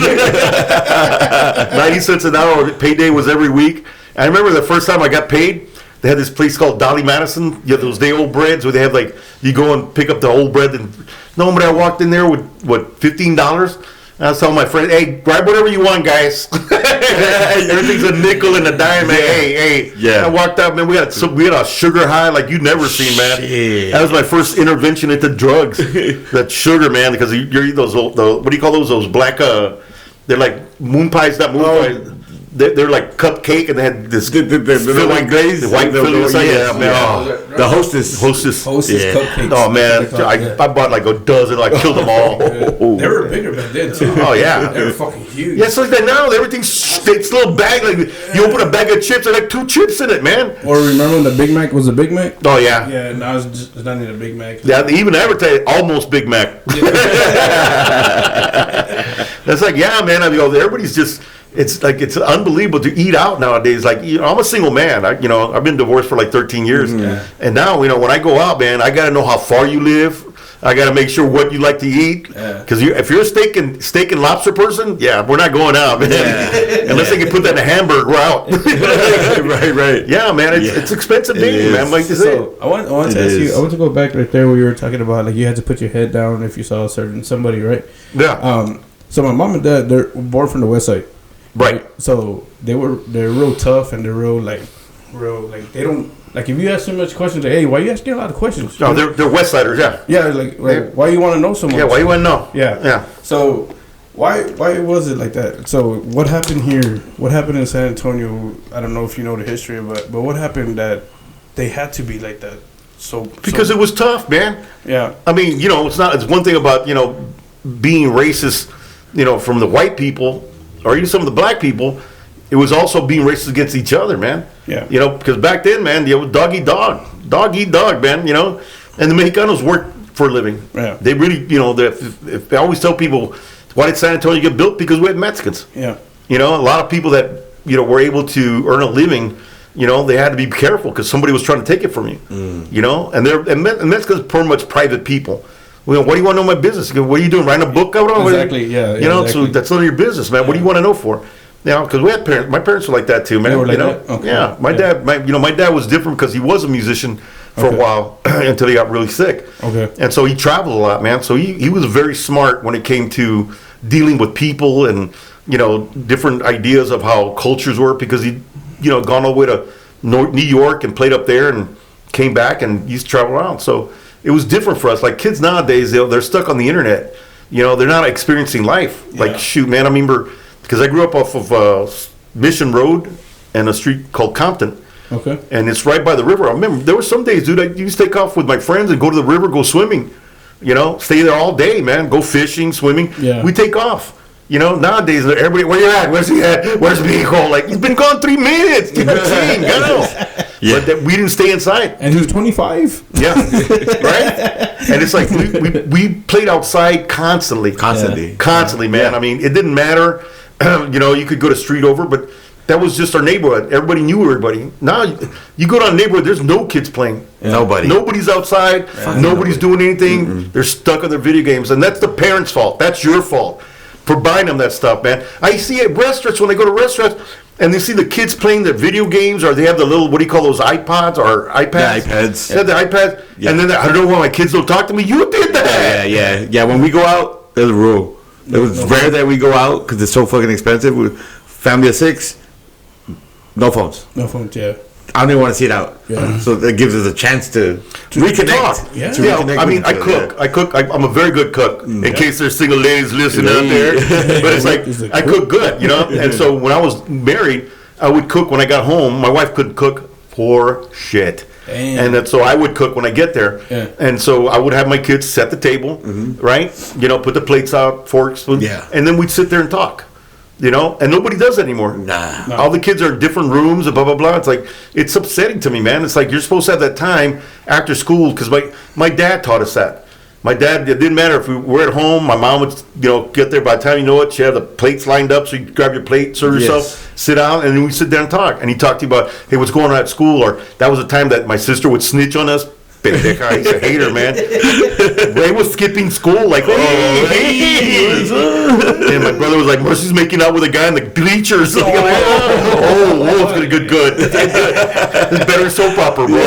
90 cents an hour. Payday was every week. I remember the first time I got paid, they had this place called Dolly Madison. You have those day-old breads where they have like, you go and pick up the old bread. And no, but I walked in there with, $15? And I was telling my friend, hey, grab whatever you want, guys. Everything's a nickel and a dime, man. Hey. Yeah. I walked out, man. We had a sugar high like you'd never seen, man. Shit. That was my first intervention into drugs. That sugar, man, because you're eating those. What do you call those? Those black. They're like moon pies, not moon pies. They're like cupcake, and they had this the white glaze, the white filling inside. Yeah, man. Yeah. Oh. The hostess cupcakes. Oh man, I bought like a dozen. I killed them all. They were bigger back then too. Oh yeah, they were fucking huge. Yeah, it's like that now. Everything's it's a little bag. Like you open a bag of chips, there's like 2 chips in it, man. Or remember when the Big Mac was a Big Mac? Oh yeah. Yeah, now it's not even a Big Mac. Yeah, they even advertise almost Big Mac. That's like, yeah, man. I mean, everybody's just. It's like it's unbelievable to eat out nowadays. Like, I'm a single man. I've been divorced for like 13 years, and now when I go out, man, I got to know how far you live. I got to make sure what you like to eat. Because if you're a steak and lobster person, we're not going out, man. Unless they can put that in a hamburger, we're out. right. Yeah, man, it's expensive dating, man. Like to say. So I want to ask you. I want to go back right there where you were talking about like you had to put your head down if you saw a certain somebody, right? Yeah. So my mom and dad, they're born from the West Side. Right. So they're real tough and they're real like they don't like if you ask them much questions like, hey, why you asking a lot of questions? No, they're West Siders, yeah. Yeah, like why you want to know so much? Yeah, why you want to know? Yeah. So why was it like that? So what happened here? What happened in San Antonio? I don't know if you know the history of it, but what happened that they had to be like that? Because it was tough, man. Yeah. I mean, it's one thing about being racist, from the white people. Or even some of the black people, it was also being racist against each other, man. Yeah. Because back then, man, dog eat dog, man. And the Mexicanos work for a living. Yeah. They really, if I always tell people, why did San Antonio get built? Because we had Mexicans. Yeah. A lot of people that were able to earn a living. They had to be careful because somebody was trying to take it from you. And Mexicans are pretty much private people. Well, what do you want to know my business? What are you doing? Writing a book out of it? Exactly, yeah. So that's none of your business, man. What do you want to know for? Because we had parents. My parents were like that too, man. They were like that? Okay. Yeah. My dad was different because he was a musician for a while until he got really sick. Okay. And so he traveled a lot, man. So he was very smart when it came to dealing with people and different ideas of how cultures work because he'd gone all the way to New York and played up there and came back and used to travel around. So it was different for us. Like kids nowadays, they're stuck on the internet. They're not experiencing life. Yeah. Like, shoot, man, I remember, because I grew up off of Mission Road and a street called Compton. Okay. And it's right by the river. I remember there were some days, dude, I used to take off with my friends and go to the river, go swimming. Stay there all day, man. Go fishing, swimming. Yeah. We take off. Nowadays, everybody, where you at? Where's he at? Where's Mexico? Like, he's been gone 3 minutes. Keep it clean, go. Yeah. But we didn't stay inside. And he was 25. Yeah, right. And it's like we played outside constantly, man. I mean, it didn't matter. You could go to street over, but that was just our neighborhood. Everybody knew everybody. Now you go down a neighborhood, there's no kids playing. Yeah. Nobody's outside. Nobody's doing anything. Mm-mm. They're stuck on their video games, and that's the parents' fault. That's your fault for buying them that stuff, man. I see at restaurants when they go to restaurants. And they see the kids playing their video games, or they have the little, what do you call those, iPods or iPads? The iPads. Yeah, the iPads. Yeah. And then I don't know why my kids don't talk to me. You did that. Yeah. When we go out, there's a rule. It was rare that we go out because it's so fucking expensive. Family of 6, no phones. No phones, yeah. I don't even want to see it out. Yeah. So that gives us a chance to reconnect. Yeah. I mean, I cook. I'm a very good cook. In case there's single ladies listening out there, but it's like I cook good, And so when I was married, I would cook when I got home. My wife couldn't cook for shit. Damn. And then, so I would cook when I get there. Yeah. And so I would have my kids set the table, right? Put the plates out, forks, spoons, and then we'd sit there and talk. And nobody does that anymore. Nah. All the kids are in different rooms and blah, blah, blah. It's like, it's upsetting to me, man. It's like you're supposed to have that time after school because my dad taught us that. My dad, it didn't matter if we were at home, my mom would, get there. By the time you know it, she had the plates lined up so you could grab your plate, serve yourself, sit down, and then we sit down and talk. And he talked to you about, hey, what's going on at school? Or that was a time that my sister would snitch on us pendeja. He's a hater, man. Ray was skipping school, like, hey. And my brother was like, Mercy's making out with a guy in the bleachers. Like, it's gonna get good. It's better than soap opera, bro.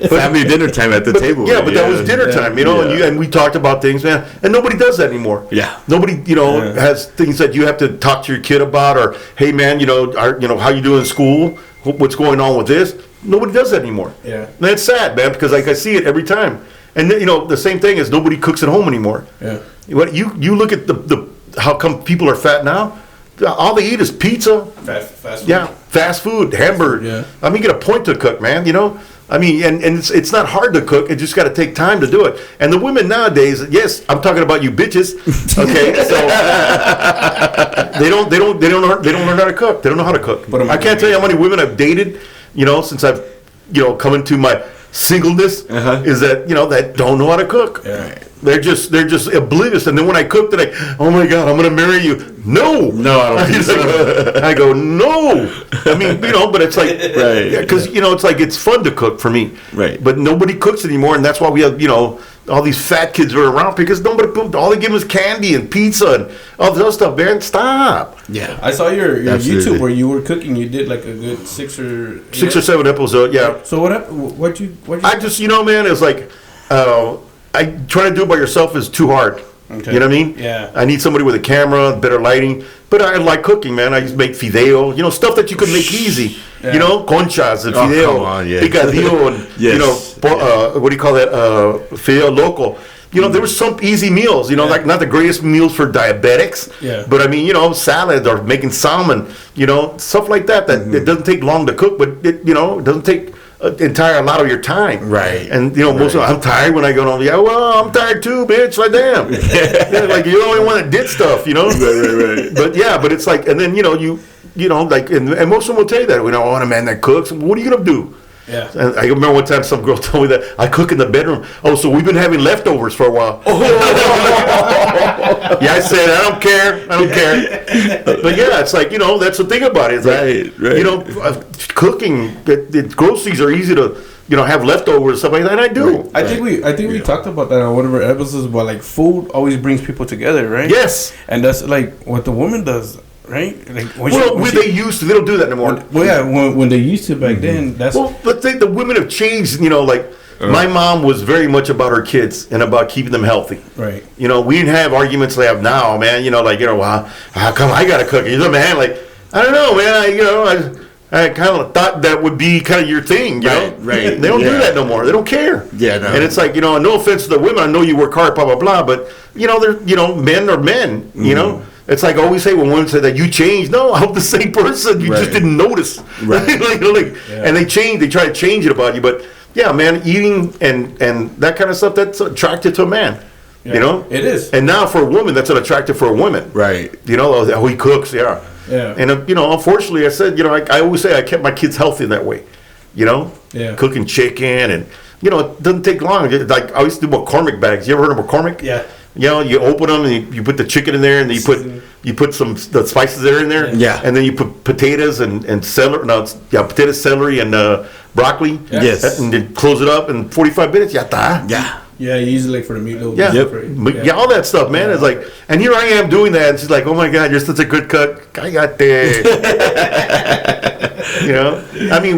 Family dinner time at the table. Yeah, but that was dinner time, and we talked about things, man. And nobody does that anymore. Yeah. Nobody, has things that you have to talk to your kid about, or hey, man, how you doing in school? What's going on with this? Nobody does that anymore. Yeah. And it's sad, man, because like I see it every time. And then, the same thing is nobody cooks at home anymore. Yeah. You look at the how come people are fat now? All they eat is pizza. Fast food. Yeah, fast food, hamburger. Yeah. I mean, get a point to cook, man. I mean, and it's not hard to cook. It just got to take time to do it. And the women nowadays, yes, I'm talking about you bitches. Okay, so they don't learn how to cook. They don't know how to cook. But I can't tell you how many women I've dated, since I've come into my singleness, is that that don't know how to cook. Yeah. They're just oblivious. And then when I cook, they're like, "Oh my God, I'm gonna marry you." No, I don't think so. I go, no. I mean, but it's like, right? Because it's like it's fun to cook for me, right? But nobody cooks anymore, and that's why we have all these fat kids are around because all they give them is candy and pizza and all this other stuff. Man, stop. Yeah, I saw your Absolutely. YouTube where you were cooking. You did like a good 6 or 7 episodes. Yeah. So what you? I just man, it's like I trying to do it by yourself is too hard. Okay. You know what I mean? Yeah. I need somebody with a camera, better lighting. But I like cooking, man. I just make fideo, stuff that you can make easy. Yeah. Conchas and Oh, fideo, come on, yeah. picadillo, and Yes. what do you call that? Fideo loco. There were some easy meals. Like not the greatest meals for diabetics. Yeah. But I mean, salad or making salmon. Stuff like that. It doesn't take long to cook, but it doesn't take entire lot of your time, Right. And most of I'm tired when I go home. Yeah, well, I'm tired too, bitch. Like damn, like you're the only one that did stuff, right. But it's like, and then like, and most of them will tell you that. I want a man that cooks. What are you gonna do? Yeah. And I remember one time some girl told me that I cook in the bedroom. Oh, so we've been having leftovers for a while. Yeah, I said I don't care. But yeah, it's like that's the thing about it. It's Right. Cooking. The groceries are easy to have leftovers and stuff like that. And I do. I think we talked about that on one of our episodes. But like food always brings people together, right? Yes. And that's like what the woman does. Right? Like They used to. They don't do that anymore. When they used to back then, that's But the women have changed. My mom was very much about her kids and about keeping them healthy. right. We didn't have arguments they have now, man. Well, how come I gotta cook? Man, like I don't know, man. I kind of thought that would be kind of your thing, Right. They don't do that no more. They don't care. Yeah, no. And it's like no offense to the women. I know you work hard, blah blah blah. But they're men are men. It's like I always say when women say that you changed. No, I'm the same person. You just didn't notice. Right. And they change. They try to change it about you. But yeah, man, eating and that kind of stuff, that's attractive to a man. Yeah. It is. And now for a woman, that's attractive for a woman. Right. How he cooks. Yeah. Yeah. And unfortunately, I said, I always say I kept my kids healthy that way. Yeah. Cooking chicken and it doesn't take long. Like I used to do McCormick bags. You ever heard of McCormick? Yeah. You open them and you put the chicken in there, and then you put the spices there in there. Yeah. And then you put potatoes and celery. No, potatoes, celery, and broccoli. Yeah. Yes. And then close it up in 45 minutes. Ya está. Yeah. Yeah, you use it like for the meatloaf. Yeah. Yep. Yeah, all that stuff, man. It's like, and here I am doing that, and she's like, "Oh my God, you're such a good cook." Cállate. I mean,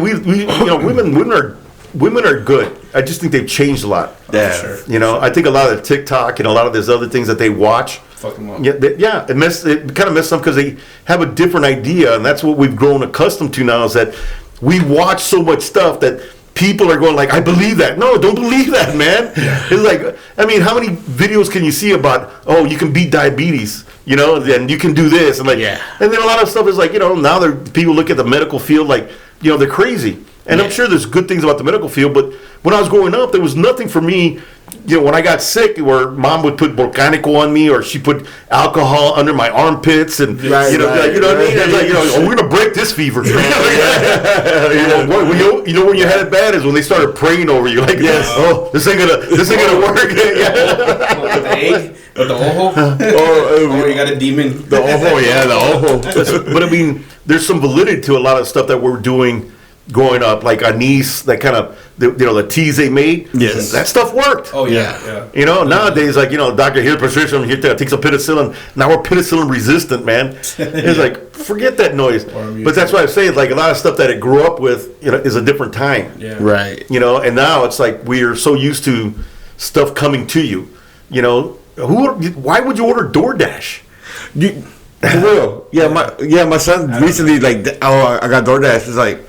women are good. I just think they've changed a lot. Yeah. Sure. I think a lot of the TikTok and a lot of these other things that they watch. Fuck them up. It kind of messes them because they have a different idea, and that's what we've grown accustomed to now. Is that we watch so much stuff that people are going like, I believe that. No, don't believe that, man. It's like, I mean, how many videos can you see about, you can beat diabetes, and you can do this, and like, and then a lot of stuff is like, now people look at the medical field like, they're crazy. And I'm sure there's good things about the medical field, but when I was growing up, there was nothing for me. When I got sick, where mom would put Volcanico on me, or she put alcohol under my armpits, and what I mean? It's like, we're gonna break this fever. When you had it bad is when they started praying over you, like, this ain't gonna work. With the egg, with the ojo. You got a demon. The ojo, the ojo. But I mean, there's some validity to a lot of stuff that we're doing. growing up, like anise, that kind of, the teas they made. Yes. That stuff worked. Oh yeah. You know, nowadays, like, doctor, here's a prescription, here, take some penicillin. Now we're penicillin resistant, man. It's like, forget that noise. But that's why I'm saying, like, a lot of stuff that it grew up with, is a different time. Yeah. Right. And now it's like we're so used to stuff coming to you. Why would you order DoorDash? For real. My son recently, like, I got DoorDash. It's like,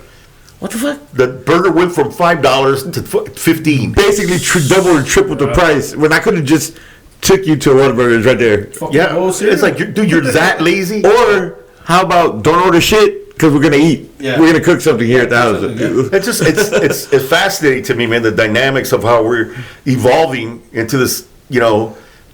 what the fuck? The burger went from $5 to $15. Basically double or triple the price when I could have just took you to Whataburger right there. Yeah, it's like, dude, you're that lazy. Or how about don't order shit because we're gonna eat. Yeah. We're gonna cook something here at the house. It's fascinating to me, man. The dynamics of how we're evolving into this,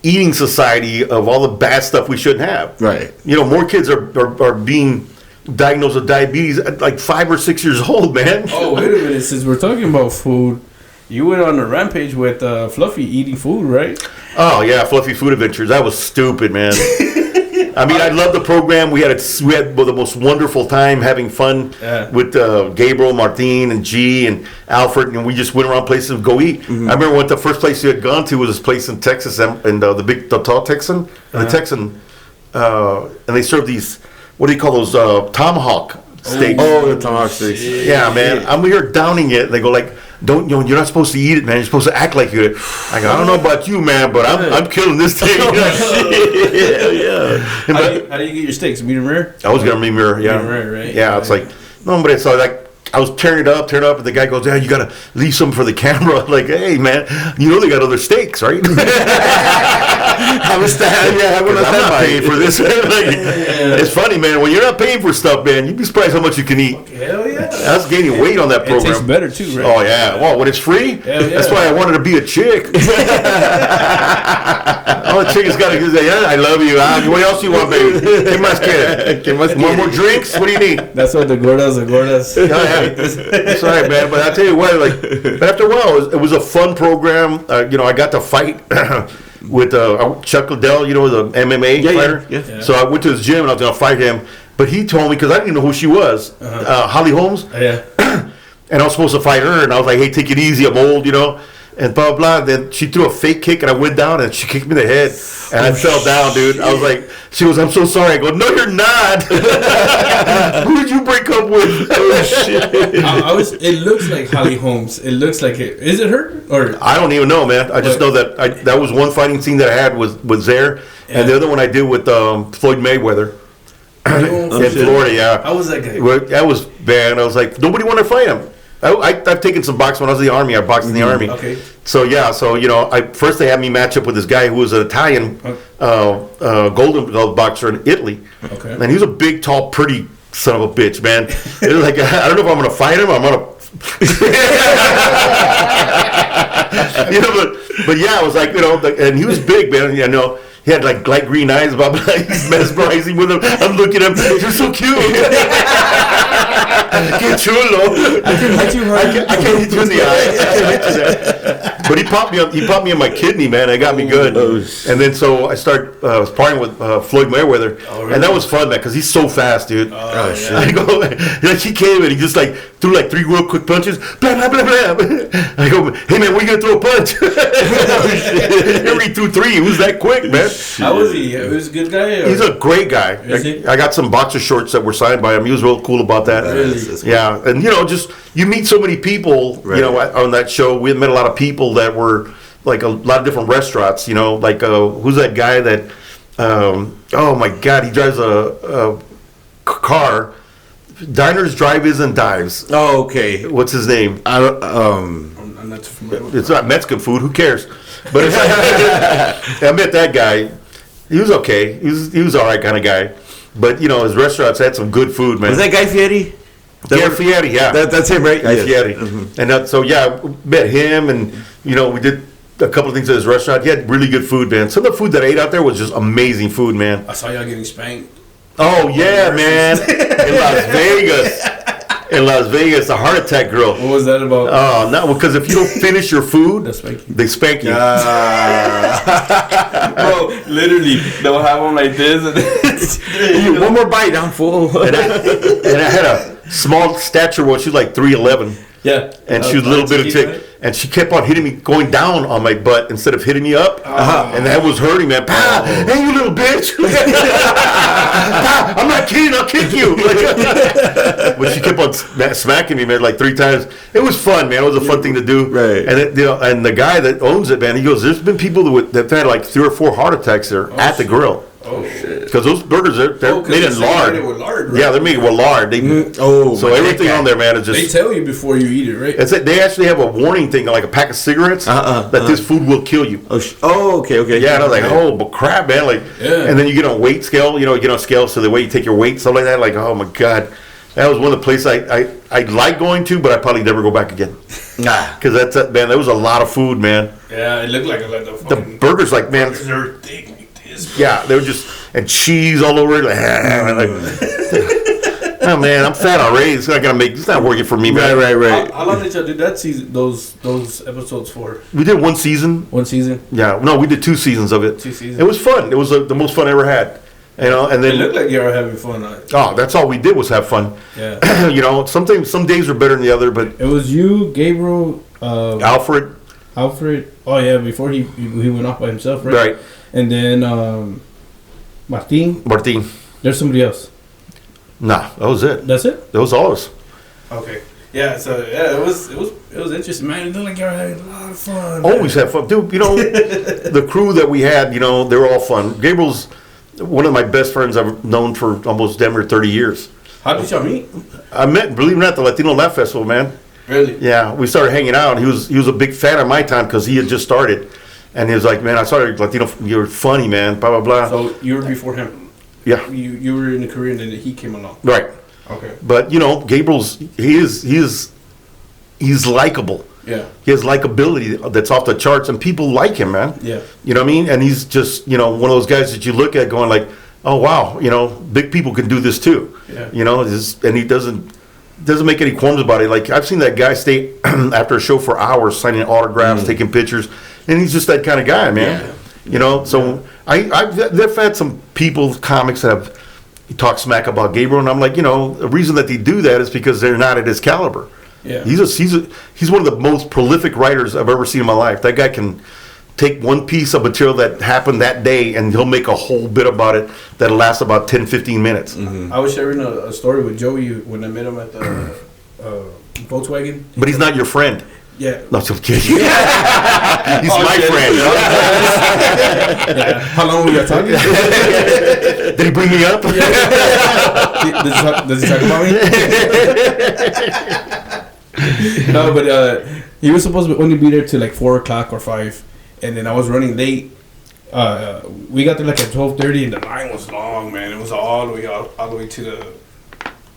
eating society of all the bad stuff we shouldn't have. Right. More kids are being diagnosed with diabetes at like 5 or 6 years old, man. Oh, wait a minute. Since we're talking about food, you went on a rampage with Fluffy eating food, right? Oh yeah, Fluffy Food Adventures. That was stupid, man. I mean, I love the program. We had the most wonderful time having fun with Gabriel, Martin, and G, and Alfred, and we just went around places to go eat. Mm-hmm. I remember the first place we had gone to was this place in Texas, and the tall Texan, the Texan, and they serve these, what do you call those, tomahawk steaks? Oh, the tomahawk steaks. Yeah, man. I'm here downing it. They go like, you're not supposed to eat it, man. You're supposed to act like you did. I go, I don't know about you, man, but I'm killing this thing. Yeah. How do you get your steaks? Medium rare? I was gonna be mirror, yeah. Medium rare, right? Yeah, it's like, no, but it's like, I was tearing it up, and the guy goes, yeah, you gotta leave some for the camera. Like, hey, man, they got other steaks, right? I'm not paying for this. It's funny, man. When you're not paying for stuff, man, you'd be surprised how much you can eat. Hell yeah. I was gaining weight on that program. It tastes better too, right? Oh yeah. Well, when it's free, that's why I wanted to be a chick. All the chicks got to say, I love you. What else you want, baby? ¿Qué más quieres? More drinks? What do you need? That's what the gordas. Yeah. That's right, man. But I tell you what, but after a while, it was a fun program. I got to fight with Chuck Liddell, the MMA fighter. Yeah. So I went to his gym and I was going to fight him. But he told me, because I didn't even know who she was, Holly Holmes. Yeah. And I was supposed to fight her, and I was like, hey, take it easy, I'm old, and blah, blah, blah. Then she threw a fake kick, and I went down, and she kicked me in the head, and I fell down, dude. I was like, she goes, I'm so sorry. I go, no, you're not. Who did you break up with? Oh, shit. It looks like Holly Holmes. It looks like it. Is it her? Or I don't even know, man. I just know that that was one fighting scene that I had was there, and the other one I did with Floyd Mayweather. In Florida, yeah. How was that guy? That was bad. I was like, nobody wanted to fight him. I've taken some boxing when I was in the Army. I boxed in the Army. Okay. So first they had me match up with this guy who was an Italian golden belt boxer in Italy. Okay. And he was a big, tall, pretty son of a bitch, man. It was like, I don't know if I'm going to fight him. I'm going to... but yeah, I was like, and he was big, man. He had like light green eyes, he's mesmerizing with him. I'm looking at him, you're so cute. Qué chulo. I can't hit you in the eye. But he popped me on my kidney, man. It got me good. And then so I started sparring with Floyd Mayweather. Oh, really? And that was fun, man, because he's so fast, dude. Oh, shit. I go, he came and he just like threw like 3 real quick punches. Blah, blah, blah, blah. I go, hey, man, when you going to throw a punch? He already threw 3. He was that quick, man. How was he? He was a good guy? Or? He's a great guy. I got some boxer shorts that were signed by him. He was real cool about that. Really? Yeah, and just you meet so many people. Right. On that show, we met a lot of people that were like a lot of different restaurants. Like who's that guy that? Oh my God, he drives a car. Diners, drive-ins, and dives. Oh, okay. What's his name? I'm not too familiar with It's not Mexican food. Who cares? But it's I met that guy. He was okay. He was all right kind of guy. But his restaurants had some good food, man. Was that Guy Fieri? Fieri, yeah. That's him, right? Guy Fieri. Mm-hmm. And so met him, and we did a couple of things at his restaurant. He had really good food, man. Some of the food that I ate out there was just amazing food, man. I saw y'all getting spanked. Oh yeah, man! In Las Vegas, the heart attack girl. What was that about? Oh, no, because if you don't finish your food, they spank you. Bro, literally, they'll have them like this, and one more bite, I'm full. and I small stature one. She's like 3'11". Yeah. And she was a little bit of chick. And she kept on hitting me, going down on my butt instead of hitting me up. And that was hurting, man. Pa, hey, you little bitch. Pa, I'm not kidding. I'll kick you. But she kept on smacking me, man, like 3 times. It was fun, man. It was a fun thing to do. Right. And and the guy that owns it, man, he goes, there's been people that had like 3 or 4 heart attacks there at the grill. Oh shit! Because those burgers, they're made in lard. Right? Yeah, they're made with lard. So everything on there, man, is just. They tell you before you eat it, right? They actually have a warning thing, like a pack of cigarettes, that this food will kill you. Okay. Yeah, and I was like, oh, but crap, man. Like, and then you get on weight scale. You get on scale, so the way you take your weight, stuff like that. Like, oh my god, that was one of the places I like going to, but I probably never go back again. Because man, there was a lot of food, man. Yeah, it looked like the burgers, like, man. They're thick. Yeah, they were just, and cheese all over it. Like, oh man, I'm fat already. It's not working for me, man. Right. How long did y'all do that season? Those episodes for? We did 1 season. 1 season? Yeah, no, we did 2 seasons of it. 2 seasons. It was fun. It was the most fun I ever had. And then it looked like you were having fun. Oh, that's all we did was have fun. Yeah. Some days are better than the other, but it was you, Gabriel, Alfred. Oh yeah, before he went off by himself, right? Right. And then Martin. There's somebody else. Nah, that was it. That's it? That was all of us. Okay. Yeah, so yeah, it was interesting, man. It looked like you were having a lot of fun. Always have fun. Dude, the crew that we had, they were all fun. Gabriel's one of my best friends I've known for almost damn near 30 years. How did y'all meet? I met, believe it or not, the Latino Laugh Festival, man. Really? Yeah, we started hanging out. He was a big fan of my time because he had just started. And he was like, man, I started Latino. You're funny, man. Blah blah blah. So you were before him. Yeah. You were in the career and then he came along. Right. Okay. But Gabriel's he's likable. Yeah. He has likability that's off the charts, and people like him, man. Yeah. You know what I mean? And he's just one of those guys that you look at going like, oh wow, big people can do this too. Yeah. And he doesn't make any qualms about it. Like I've seen that guy stay after a show for hours signing autographs, taking pictures. And he's just that kind of guy, man. Yeah. So I've had some comics that have talked smack about Gabriel, and I'm like, the reason that they do that is because they're not at his caliber. Yeah. He's one of the most prolific writers I've ever seen in my life. That guy can take one piece of material that happened that day, and he'll make a whole bit about it that'll last about 10, 15 minutes. Mm-hmm. I was sharing a story with Joey when I met him at the Volkswagen. But he's not your friend. Yeah. No, I'm kidding. He's my friend. Yeah. How long were you talking? Did he bring me up? Does he talk about me? No, but he was supposed to only be there till like 4 o'clock or 5, and then I was running late. We got there like at 12:30, and the line was long, man. It was all the way to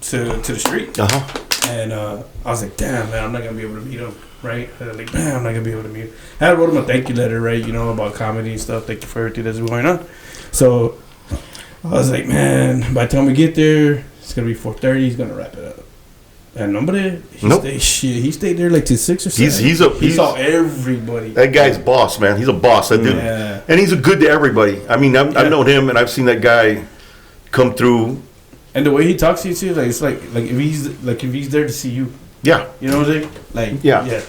the street. And I was like, damn, man, I'm not gonna be able to meet him. Right? Like, man, I'm not gonna be able to meet him. I wrote him a thank you letter, right? About comedy and stuff. Thank you for everything that's going on. So I was like, man, by the time we get there, it's gonna be 4:30. He's gonna wrap it up. And nobody, he stayed there like till 6 or 7. He saw everybody. That guy's boss, man. He's a boss. That dude. Yeah. And he's a good to everybody. I mean, I've known him, and I've seen that guy come through. And the way he talks to you too, like it's like if he's there to see you. Yeah. You know what I'm saying? Like, yeah.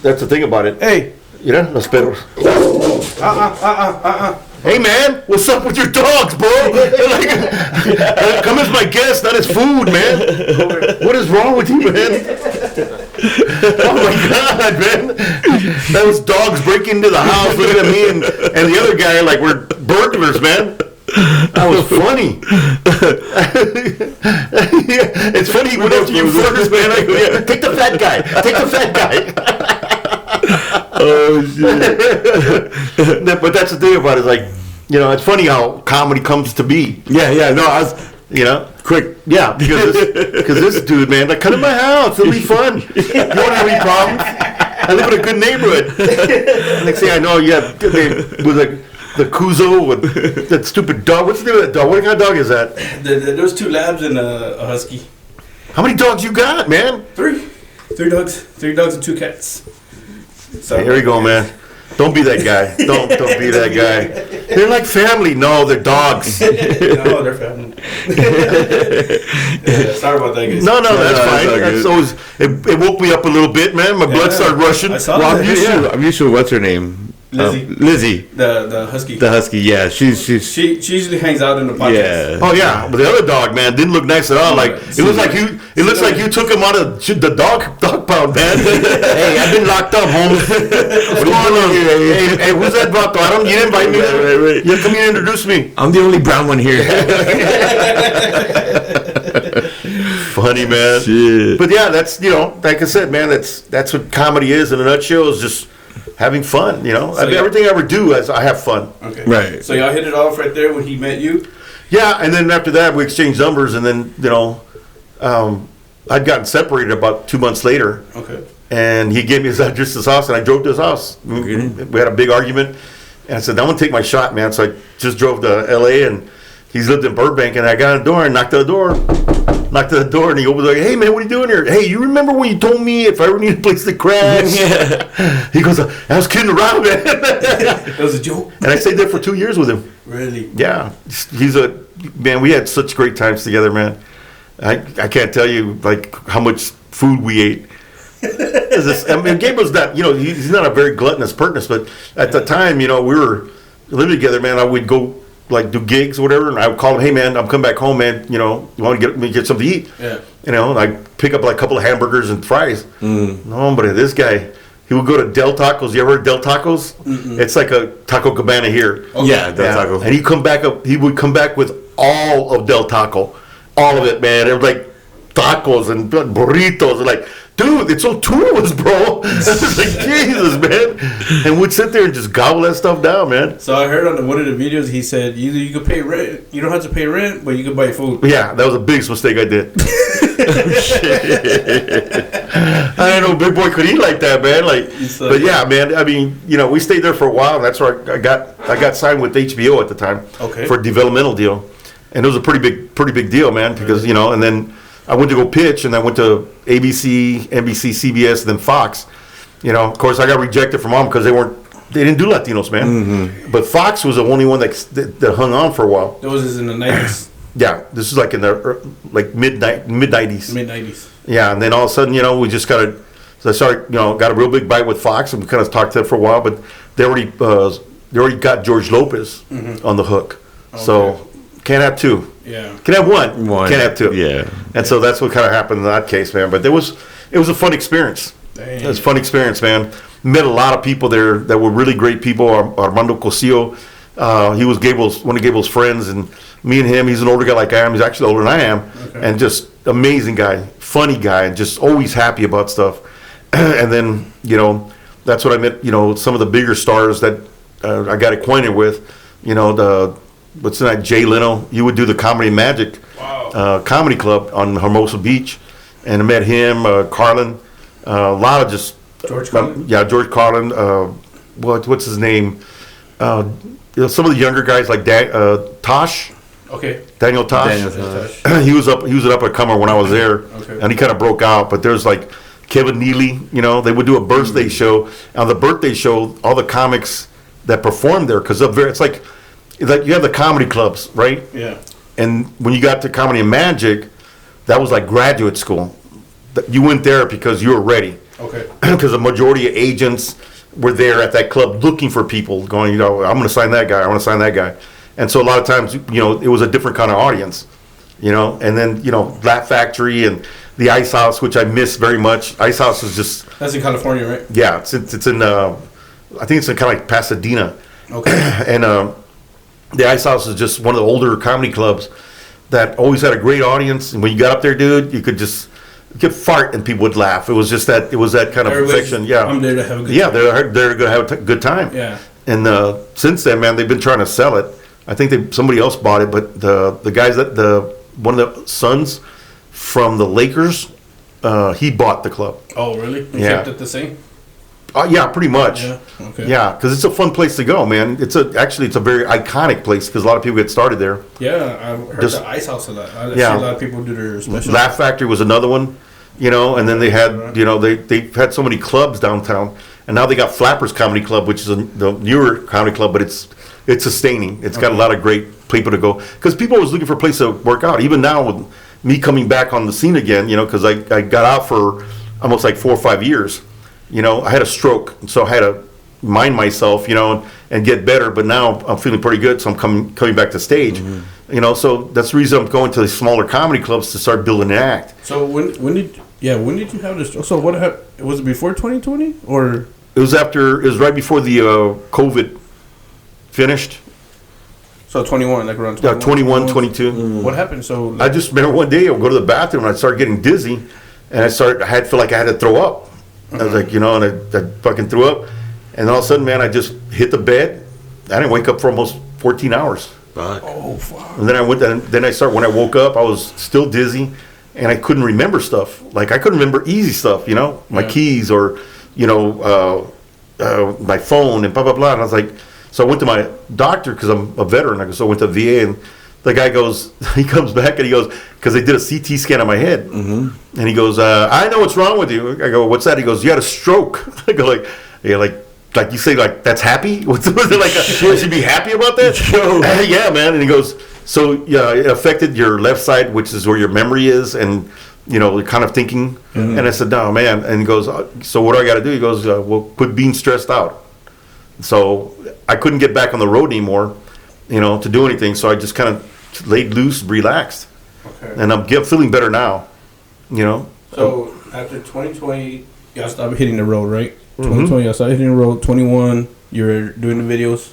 That's the thing about it. Hey. Los perros. Hey, man, what's up with your dogs, bro? Come as my guest, not as food, man. What is wrong with you, man? Oh, my God, man. Those dogs break into the house looking at me and the other guy like we're burglars, man. That was funny. It's funny. He went after you first, man. I go, take the fat guy. Take the fat guy. Oh, shit. But that's the thing about it. Like, it's funny how comedy comes to be. Yeah. No, I was, quick. Yeah, because this dude, man, like, come to my house. It'll be fun. You don't have any problems. I live in a good neighborhood. Next thing I know, it was like the Kuzo with that stupid dog. What's the name of that dog? What kind of dog is that? There's 2 labs and a husky. How many dogs you got, man? 3 dogs. 3 dogs and 2 cats. So here we go, man. Don't be that guy. Don't be that guy. They're like family. No, they're dogs. No, they're family. So Sorry about that, guys. No, that's it's fine. all That's good. always, it woke me up a little bit, man. My blood started rushing. I saw Well, that. I'm used to what's her name? Lizzie. Lizzie. The husky. The husky, yeah. She's She usually hangs out in the podcast. yeah. Oh yeah, but the other dog, man, didn't look nice at all. Like it looks like you. It looks like you took him out of the dog pound, man. Hey, I've been locked up, homie. What's going on here? Hey, who's that vato? You didn't invite me. Right. Yeah, come here and introduce me. I'm the only brown one here. Funny, man. Shit. But yeah, that's like I said, man. That's what comedy is in a nutshell. Is just having fun. I mean, everything I ever do, I have fun. Okay. Right. So y'all hit it off right there when he met you. Yeah, and then after that, we exchanged numbers, and then I'd gotten separated about 2 months later. Okay. And he gave me his address to his house, and I drove to his house. We had a big argument, and I said, I'm going to take my shot, man. So I just drove to L.A., and he's lived in Burbank, and I got on the door and knocked on the door, and he opened the door. Hey, man, what are you doing here? Hey, you remember when you told me if I ever need a place to crash? He goes, I was kidding around, man. That was a joke. And I stayed there for 2 years with him. Really? Yeah. Man, we had such great times together, man. I can't tell you, like, how much food we ate. I mean, Gabriel's not, he's not a very gluttonous person, but at the time, we were living together, man. I would go, like, do gigs or whatever, and I would call him, hey, man, I'm coming back home, man. You want to get something to eat? Yeah. And I'd pick up, like, a couple of hamburgers and fries. No, but this guy, he would go to Del Tacos. You ever heard Del Tacos? Mm-mm. It's like a Taco Cabana here. Okay. Yeah, Del Taco. And he would come back with all of Del Taco. All of it, man. It was like tacos and burritos. And like, dude, it's all two of us, bro. It's like, Jesus, man. And we'd sit there and just gobble that stuff down, man. So I heard on one of the videos, he said, either you could pay rent, you don't have to pay rent, but you can buy food. Yeah, that was the biggest mistake I did. I didn't know Big Boy could eat like that, man. But yeah, man. I mean, we stayed there for a while. And that's where I got signed with HBO at the time. Okay. For a developmental deal, and it was a pretty big deal, man. Because and then I went to go pitch, and I went to ABC, NBC, CBS, and then Fox. Of course, I got rejected from them because they didn't do Latinos, man. Mm-hmm. But Fox was the only one that hung on for a while. That was in the 90s. Yeah, this is like in the mid 90s. Mid 90s. Yeah, and then all of a sudden, we just got a real big bite with Fox, and we kind of talked to them for a while. But they already got George Lopez on the hook, so can't have two. Yeah, can have one. Can't have two. Yeah, and so that's what kind of happened in that case, man. But it was a fun experience. Dang. It was a fun experience, man. Met a lot of people there that were really great people. Armando Cosillo, he was one of Gabriel's friends, and me and him, he's an older guy like I am. He's actually older than I am, and just amazing guy, funny guy, and just always happy about stuff. And then, that's what I met, some of the bigger stars that I got acquainted with. What's that, Jay Leno? He would do the Comedy Magic Comedy Club on Hermosa Beach, and I met him, Carlin, a lot of just George Carlin. George Carlin. What's his name? Some of the younger guys like Tosh. Okay. Daniel Tosh. He was an up and comer when I was there, and he kind of broke out. But there's like Kevin Neely. They would do a birthday show. On the birthday show, all the comics that performed there, because it's like you have the comedy clubs, right? Yeah. And when you got to Comedy and Magic, that was like graduate school. You went there because you were ready. Okay. Because the majority of agents were there at that club looking for people, going, I'm going to sign that guy. I want to sign that guy. And so a lot of times, it was a different kind of audience, and then, Laugh Factory and the Ice House, which I miss very much. Ice House is just... That's in California, right? Yeah, it's in, I think it's in kind of like Pasadena. Okay. And the Ice House is just one of the older comedy clubs that always had a great audience. And when you got up there, dude, you could fart and people would laugh. It was that kind of perfection. Yeah. I'm there to have a good time. Yeah, they're going to have a good time. Yeah. And since then, man, they've been trying to sell it. I think somebody else bought it, but the guys one of the sons from the Lakers, he bought the club. Oh, really? You kept it the same? Yeah, pretty much. Yeah. Okay. Yeah, because it's a fun place to go, man. It's a very iconic place because a lot of people get started there. Yeah, I heard the Ice House a lot. I see a lot of people do their special. Laugh Factory was another one, and then they had, they've had so many clubs downtown, and now they got Flappers Comedy Club, which is the newer comedy club, but it's sustaining. It's got a lot of great people to go because people always looking for a place to work out. Even now, me coming back on the scene again, because I got out for almost like 4 or 5 years. I had a stroke, so I had to mind myself, and get better. But now I'm feeling pretty good, so I'm coming back to stage. So that's the reason I'm going to the smaller comedy clubs to start building an act. So when did you have this? So what happened? Was it before 2020 or? It was right before the COVID finished. So 21, like around 21. Yeah, 21, 22. What happened? So I just remember one day I would go to the bathroom and I started getting dizzy, and I feel like I had to throw up. I was like, and I fucking threw up, and all of a sudden, man, I just hit the bed. I didn't wake up for almost 14 hours. Oh fuck! And then when I woke up, I was still dizzy, and I couldn't remember stuff. Like I couldn't remember easy stuff, my keys or my phone and blah blah blah. And I was like, so I went to my doctor because I'm a veteran. So I went to VA, and the guy he comes back and he goes, because they did a CT scan on my head, and he goes, I know what's wrong with you. I go, what's that? He goes, you had a stroke. I go like you say, like, that's happy? Was it like I should be happy about that? Yeah, man. And he goes, so yeah, it affected your left side, which is where your memory is, and kind of thinking. And I said, no, man. And he goes, so what do I got to do? He goes, well, quit being stressed out. So I couldn't get back on the road anymore, to do anything. So I just kind of laid loose, relaxed. Okay. And I'm feeling better now, So after 2020, y'all stopped hitting the road, right? 2020, y'all started hitting the road. 21, you were doing the videos,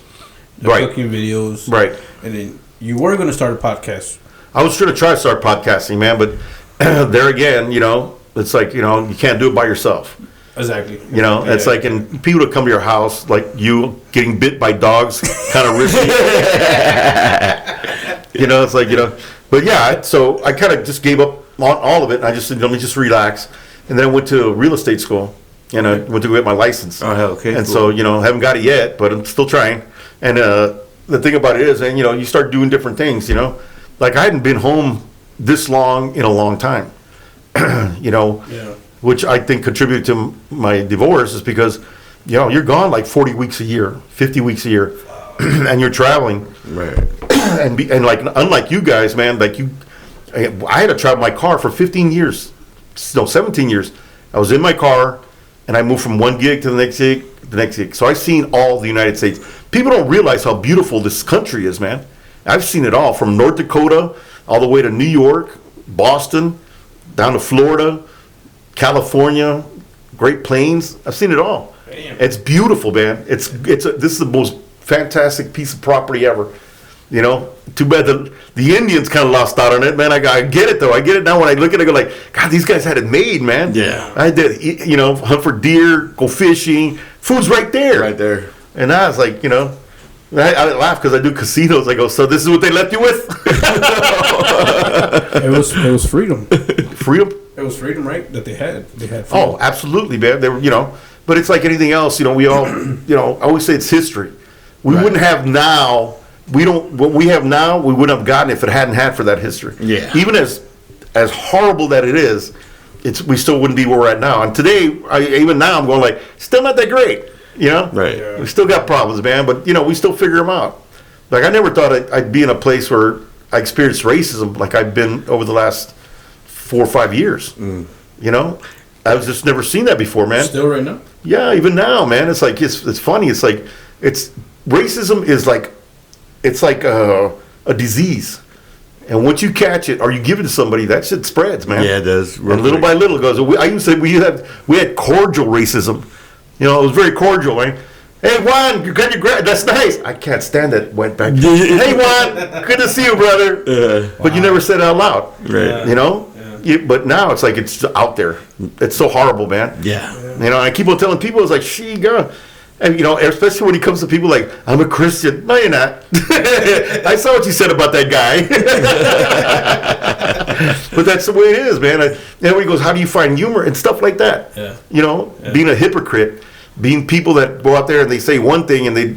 cooking videos. Right. And then you were going to start a podcast. I was going to try to start podcasting, man, but there again, it's like, you can't do it by yourself. Exactly. It's like, and people that come to your house, like you getting bit by dogs, kind of risky. It's like, but yeah, so I kind of just gave up on all of it. And I just said, let me just relax. And then I went to real estate school, and I went to get my license. Oh, hell, okay. And so, I haven't got it yet, but I'm still trying. And the thing about it is, and you start doing different things, like I hadn't been home this long in a long time, which I think contributed to my divorce is because, you're gone like 40 weeks a year, 50 weeks a year, and you're traveling. Right. And like, unlike you guys, man, like I had to travel my car for 17 years. I was in my car, and I moved from one gig to the next gig. So I've seen all the United States. People don't realize how beautiful this country is, man. I've seen it all, from North Dakota all the way to New York, Boston, down to Florida, California, Great Plains. I've seen it all. Damn. It's beautiful, man. This is the most fantastic piece of property ever. Too bad the Indians kind of lost out on it, man. I get it though. I get it now when I look at it. I go like, God, these guys had it made, man. Yeah. I did, hunt for deer, go fishing. Food's right there. Right there. And I was like, I laugh because I do casinos. I go, so this is what they left you with? It was freedom. Freedom. It was freedom, right? That they had. They had freedom. Oh, absolutely, man. They were, but it's like anything else. We all, I always say it's history. We wouldn't have now. What we have now, we wouldn't have gotten if it hadn't had for that history. Yeah. Even as horrible that it is, we still wouldn't be where we're at now. And today, even now, I'm going like, still not that great. Right. Yeah. We still got problems, man. But we still figure them out. Like I never thought I'd be in a place where I experienced racism like I've been over the last 4 or 5 years. I was just never seen that before, man. Still right now? Yeah, even now, man. It's like it's funny. It's like racism is like. It's like a disease, and once you catch it or you give it to somebody, that shit spreads, man. Yeah, it does. And little by little it goes. I used to say we had cordial racism. It was very cordial, man. Hey Juan, you got your that's nice. I can't stand that. Went back. Hey Juan, good to see you, brother. But you never said it out loud. Right. But now it's like it's out there. It's so horrible, man. Yeah. I keep on telling people, it's like, she girl. And especially when it comes to people like, I'm a Christian. No, you're not. I saw what you said about that guy. But that's the way it is, man. And everybody goes, how do you find humor and stuff like that? Yeah. Being a hypocrite, being people that go out there and they say one thing and they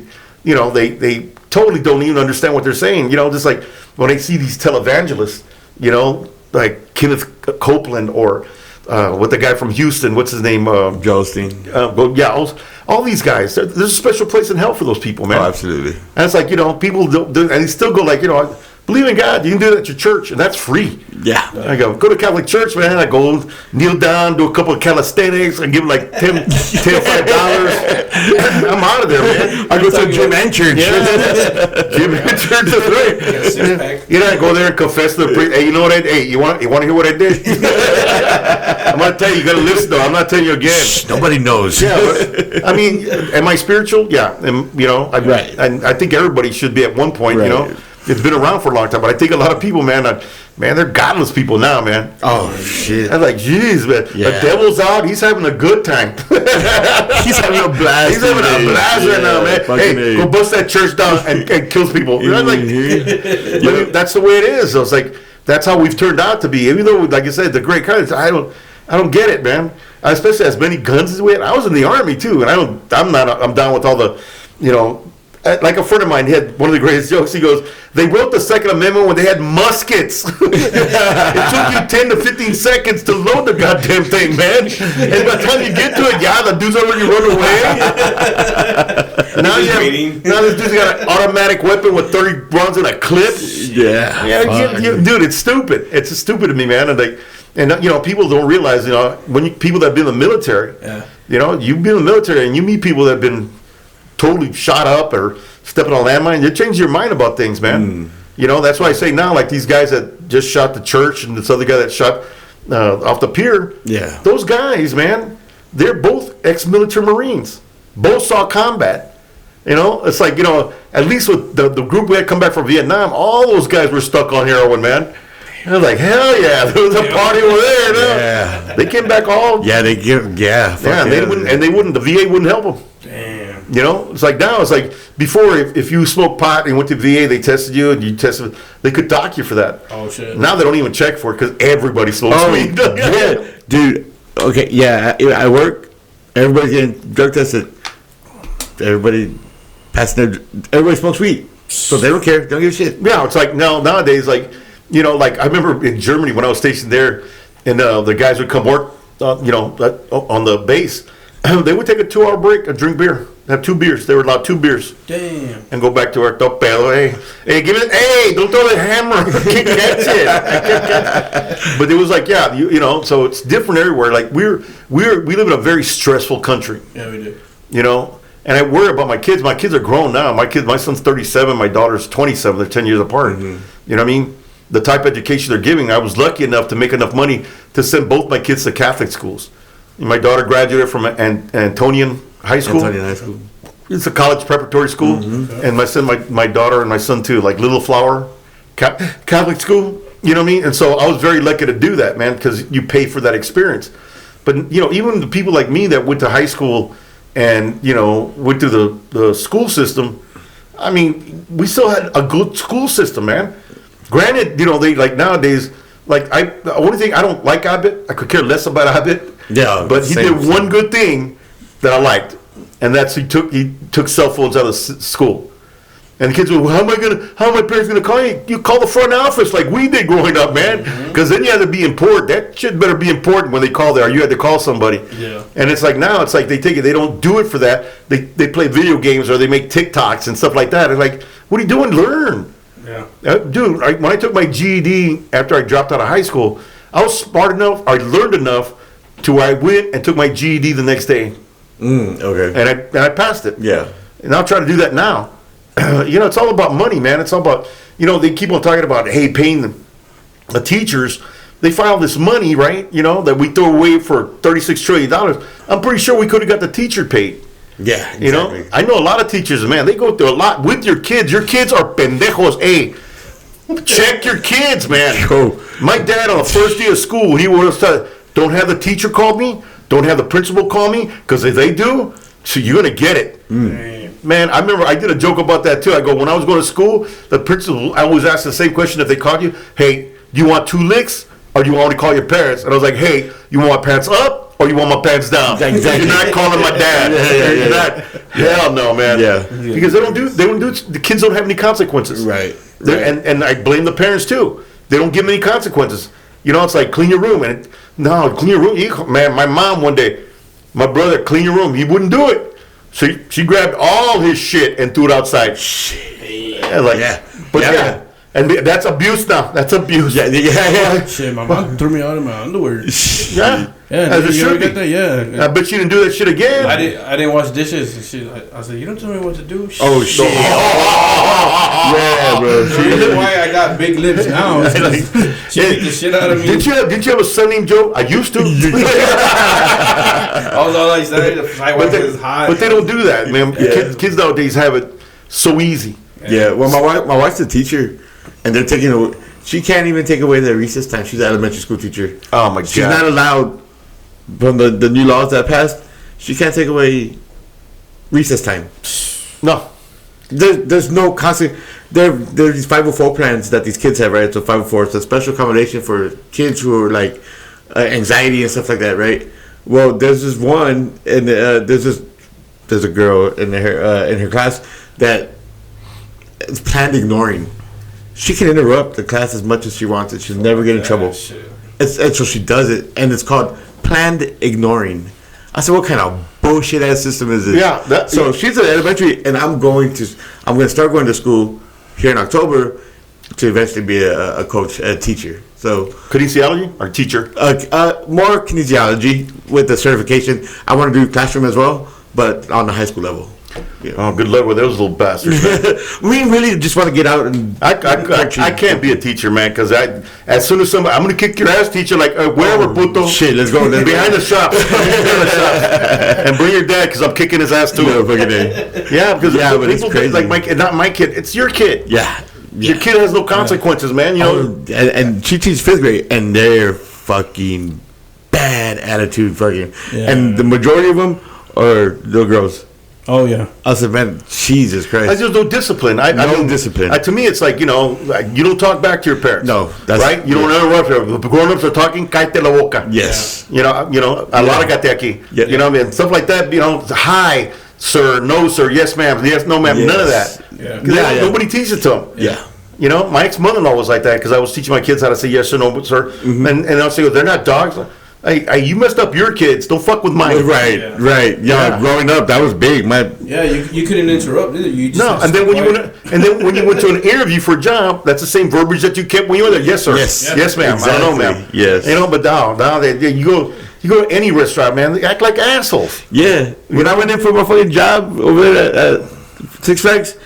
totally don't even understand what they're saying. Just like when I see these televangelists, like Kenneth Copeland or with the guy from Houston, what's his name? Joelstein. All these guys. There's a special place in hell for those people, man. Oh, absolutely. And it's like, people do, and they still go like, Believe in God. You can do that at your church, and that's free. Yeah. I go to Catholic church, man. I go kneel down, do a couple of calisthenics. I give them like $5. I'm out of there, man. I go to a gym and church. Gym and church is right. You know, I go there and confess to the priest. Hey, you know what I did? Hey, you want to hear what I did? I'm gonna tell you. You gotta listen though. I'm not telling you again. Shh, nobody knows. Yeah, but, I mean, am I spiritual? Yeah, and, you know, I think everybody should be at one point. You know, it's been around for a long time, but I think a lot of people, man, they're godless people now, man. Oh shit! I'm like, geez, man, the devil's out. He's having a good time. He's having a blast. He's having a blast right now, man. Hey, go bust that church down and kills people. You know, like, that's the way it is. So it's like that's how we've turned out to be. Even though, like I said, the great college, I don't get it, man. Especially as many guns as we had. I was in the Army too, and I'm down with all the, you know. Like a friend of mine, he had one of the greatest jokes. He goes, they wrote the Second Amendment when they had muskets. It took you 10 to 15 seconds to load the goddamn thing, man. And by the time you get to it, the dude's already run away. now this dude's got an automatic weapon with 30 rounds in a clip. Dude, it's stupid. It's stupid to me, man. And you know, people don't realize, you know, people that have been in the military, you know, you've been in the military and you meet people that have been totally shot up or stepping on a landmine, it changes your mind about things, man. You know, that's why I say now, like these guys that just shot the church and this other guy that shot off the pier. Yeah. Those guys, man, they're both ex-military Marines. Both saw combat. You know, it's like, you know, at least with the group we had come back from Vietnam, all those guys were stuck on heroin, man. I was like, hell yeah, there was a party over there. Yeah. They came back all. Yeah, they wouldn't, the VA wouldn't help them. Damn. You know, it's like now, it's like before, if you smoked pot and went to VA, they tested you and you tested, they could dock you for that. Oh, shit. Now they don't even check for it because everybody smokes weed. Yeah. Dude, okay, I work, everybody's getting drug tested. Everybody smokes weed. So they don't care, don't give a shit. Yeah, it's like nowadays, like, you know, like I remember in Germany when I was stationed there and the guys would come work, you know, on the base. They would take a 2-hour break and drink beer. Have 2 beers. They were allowed 2 beers. Damn. And go back to work. Don't pedo. Hey, give it. Hey, don't throw the hammer. I can't catch it. But it was like, you know. So it's different everywhere. Like we live in a very stressful country. Yeah, we do. You know, and I worry about my kids. My kids are grown now. My son's 37. My daughter's 27. They're 10 years apart. Mm-hmm. You know what I mean? The type of education they're giving. I was lucky enough to make enough money to send both my kids to Catholic schools. My daughter graduated from Antonian High School. It's a college preparatory school. Mm-hmm. And my son, my daughter and my son too, like Little Flower Catholic school. You know what I mean? And so I was very lucky to do that, man, because you pay for that experience. But, you know, even the people like me that went to high school and, you know, went through the school system, I mean, we still had a good school system, man. Granted, you know, they like nowadays, like the only thing I don't like Abed, I could care less about Abed. Yeah, but he did one good thing that I liked, and that's he took cell phones out of school. And the kids were, how am my parents gonna call you? You call the front office like we did growing up, man. Because then you had to be important. That shit better be important when they call there, or you had to call somebody. Yeah. And it's like now, it's like they take it. They don't do it for that. They play video games or they make TikToks and stuff like that. It's like, what are you doing? Learn. Yeah. Dude, when I took my GED after I dropped out of high school, I was smart enough. I learned enough to where I went and took my GED the next day. Okay. And I passed it. Yeah. And I'll try to do that now. You know, it's all about money, man. It's all about, you know, they keep on talking about, hey, paying the teachers. They file this money, right, you know, that we throw away for $36 trillion. I'm pretty sure we could have got the teacher paid. Yeah, exactly. You know, I know a lot of teachers, man, they go through a lot with your kids. Your kids are pendejos. Hey, check your kids, man. My dad on the first day of school, he was don't have the teacher call me, don't have the principal call me, because if they do, so you're going to get it. Man, I remember I did a joke about that too. I go, when I was going to school, the principal, I always asked the same question if they called you. Hey, do you want 2 licks or do you want me to call your parents? And I was like, hey, you want my pants up or you want my pants down? Exactly. You're not calling my dad. You're not. Hell no, man. Yeah. Because they don't do, the kids don't have any consequences. Right. And I blame the parents too. They don't give them any consequences. You know, it's like clean your room. And clean your room. Man, my mom one day, my brother, clean your room. He wouldn't do it. So she grabbed all his shit and threw it outside. Shit. Yeah, like, but And that's abuse now. That's abuse. Yeah. Shit, my mom threw me out of my underwear. Yeah. Yeah, As it should be. that? Yeah. I bet you didn't do that shit again. I didn't wash dishes and shit. I said, you don't tell me what to do. Oh shit. Yeah, bro. The reason why I got big lips now is 'cause she beat the shit out of me. Didn't you have a son named Joe? I used to. I was all like, the sidewalk is hot. But they don't do that, man. Kids nowadays have it so easy. Yeah. Well, my wife's a teacher, and they're taking away. She can't even take away the recess time. She's an elementary school teacher. Oh my god. She's not allowed from the new laws that passed. She can't take away recess time. No. There's no constant. There's these 504 plans that these kids have, right? So 504 is a special accommodation for kids who are like anxiety and stuff like that, right? Well, there's this one, and there's a girl in her class that is planned ignoring. She can interrupt the class as much as she wants it. She'll never get in trouble. And so she does it, and it's called planned ignoring. I said, what kind of bullshit ass system is this? Yeah. So she's in elementary, and I'm going to start going to school here in October to eventually be a coach, a teacher. So kinesiology or teacher? More kinesiology with the certification. I want to do classroom as well, but on the high school level. Yeah. Oh, good luck with those little bastards. We really just want to get out and. I can't be a teacher, man, because as soon as somebody, I'm gonna kick your ass, teacher, like wherever, puto. Shit, let's go behind the shop, and bring your dad, because I'm kicking his ass too. No, fucking yeah, because but it's crazy. Like not my kid, it's your kid. Yeah. Your kid has no consequences, man. You know, and she teaches 5th grade, and they're fucking bad attitude, fucking, and the majority of them are little girls. Oh yeah. I said, man, Jesus Christ. There's no discipline. Discipline. To me, it's like, you don't talk back to your parents. No, that's right. You don't interrupt. The grown-ups are talking. Cállate la boca. Yes. A lot of gate aquí. Yeah. You know what I mean? Stuff like that. Hi, sir. No, sir. Yes, ma'am. Yes, no, ma'am. Yes. None of that. Yeah. Nobody teaches it to them. Yeah. My ex-mother-in-law was like that, because I was teaching my kids how to say yes or no, sir. Mm-hmm. And I'll say, they're not dogs. Hey, you messed up your kids. Don't fuck with mine. Right. Yeah, growing up, that was big. You couldn't interrupt either. You just and then when you went to an interview for a job, that's the same verbiage that you kept when you were there. Yes, sir. Yes, ma'am. Exactly. I don't know, ma'am. Yes. But now you go to any restaurant, man. They act like assholes. Yeah. When I went in for my fucking job over there at Six Flags,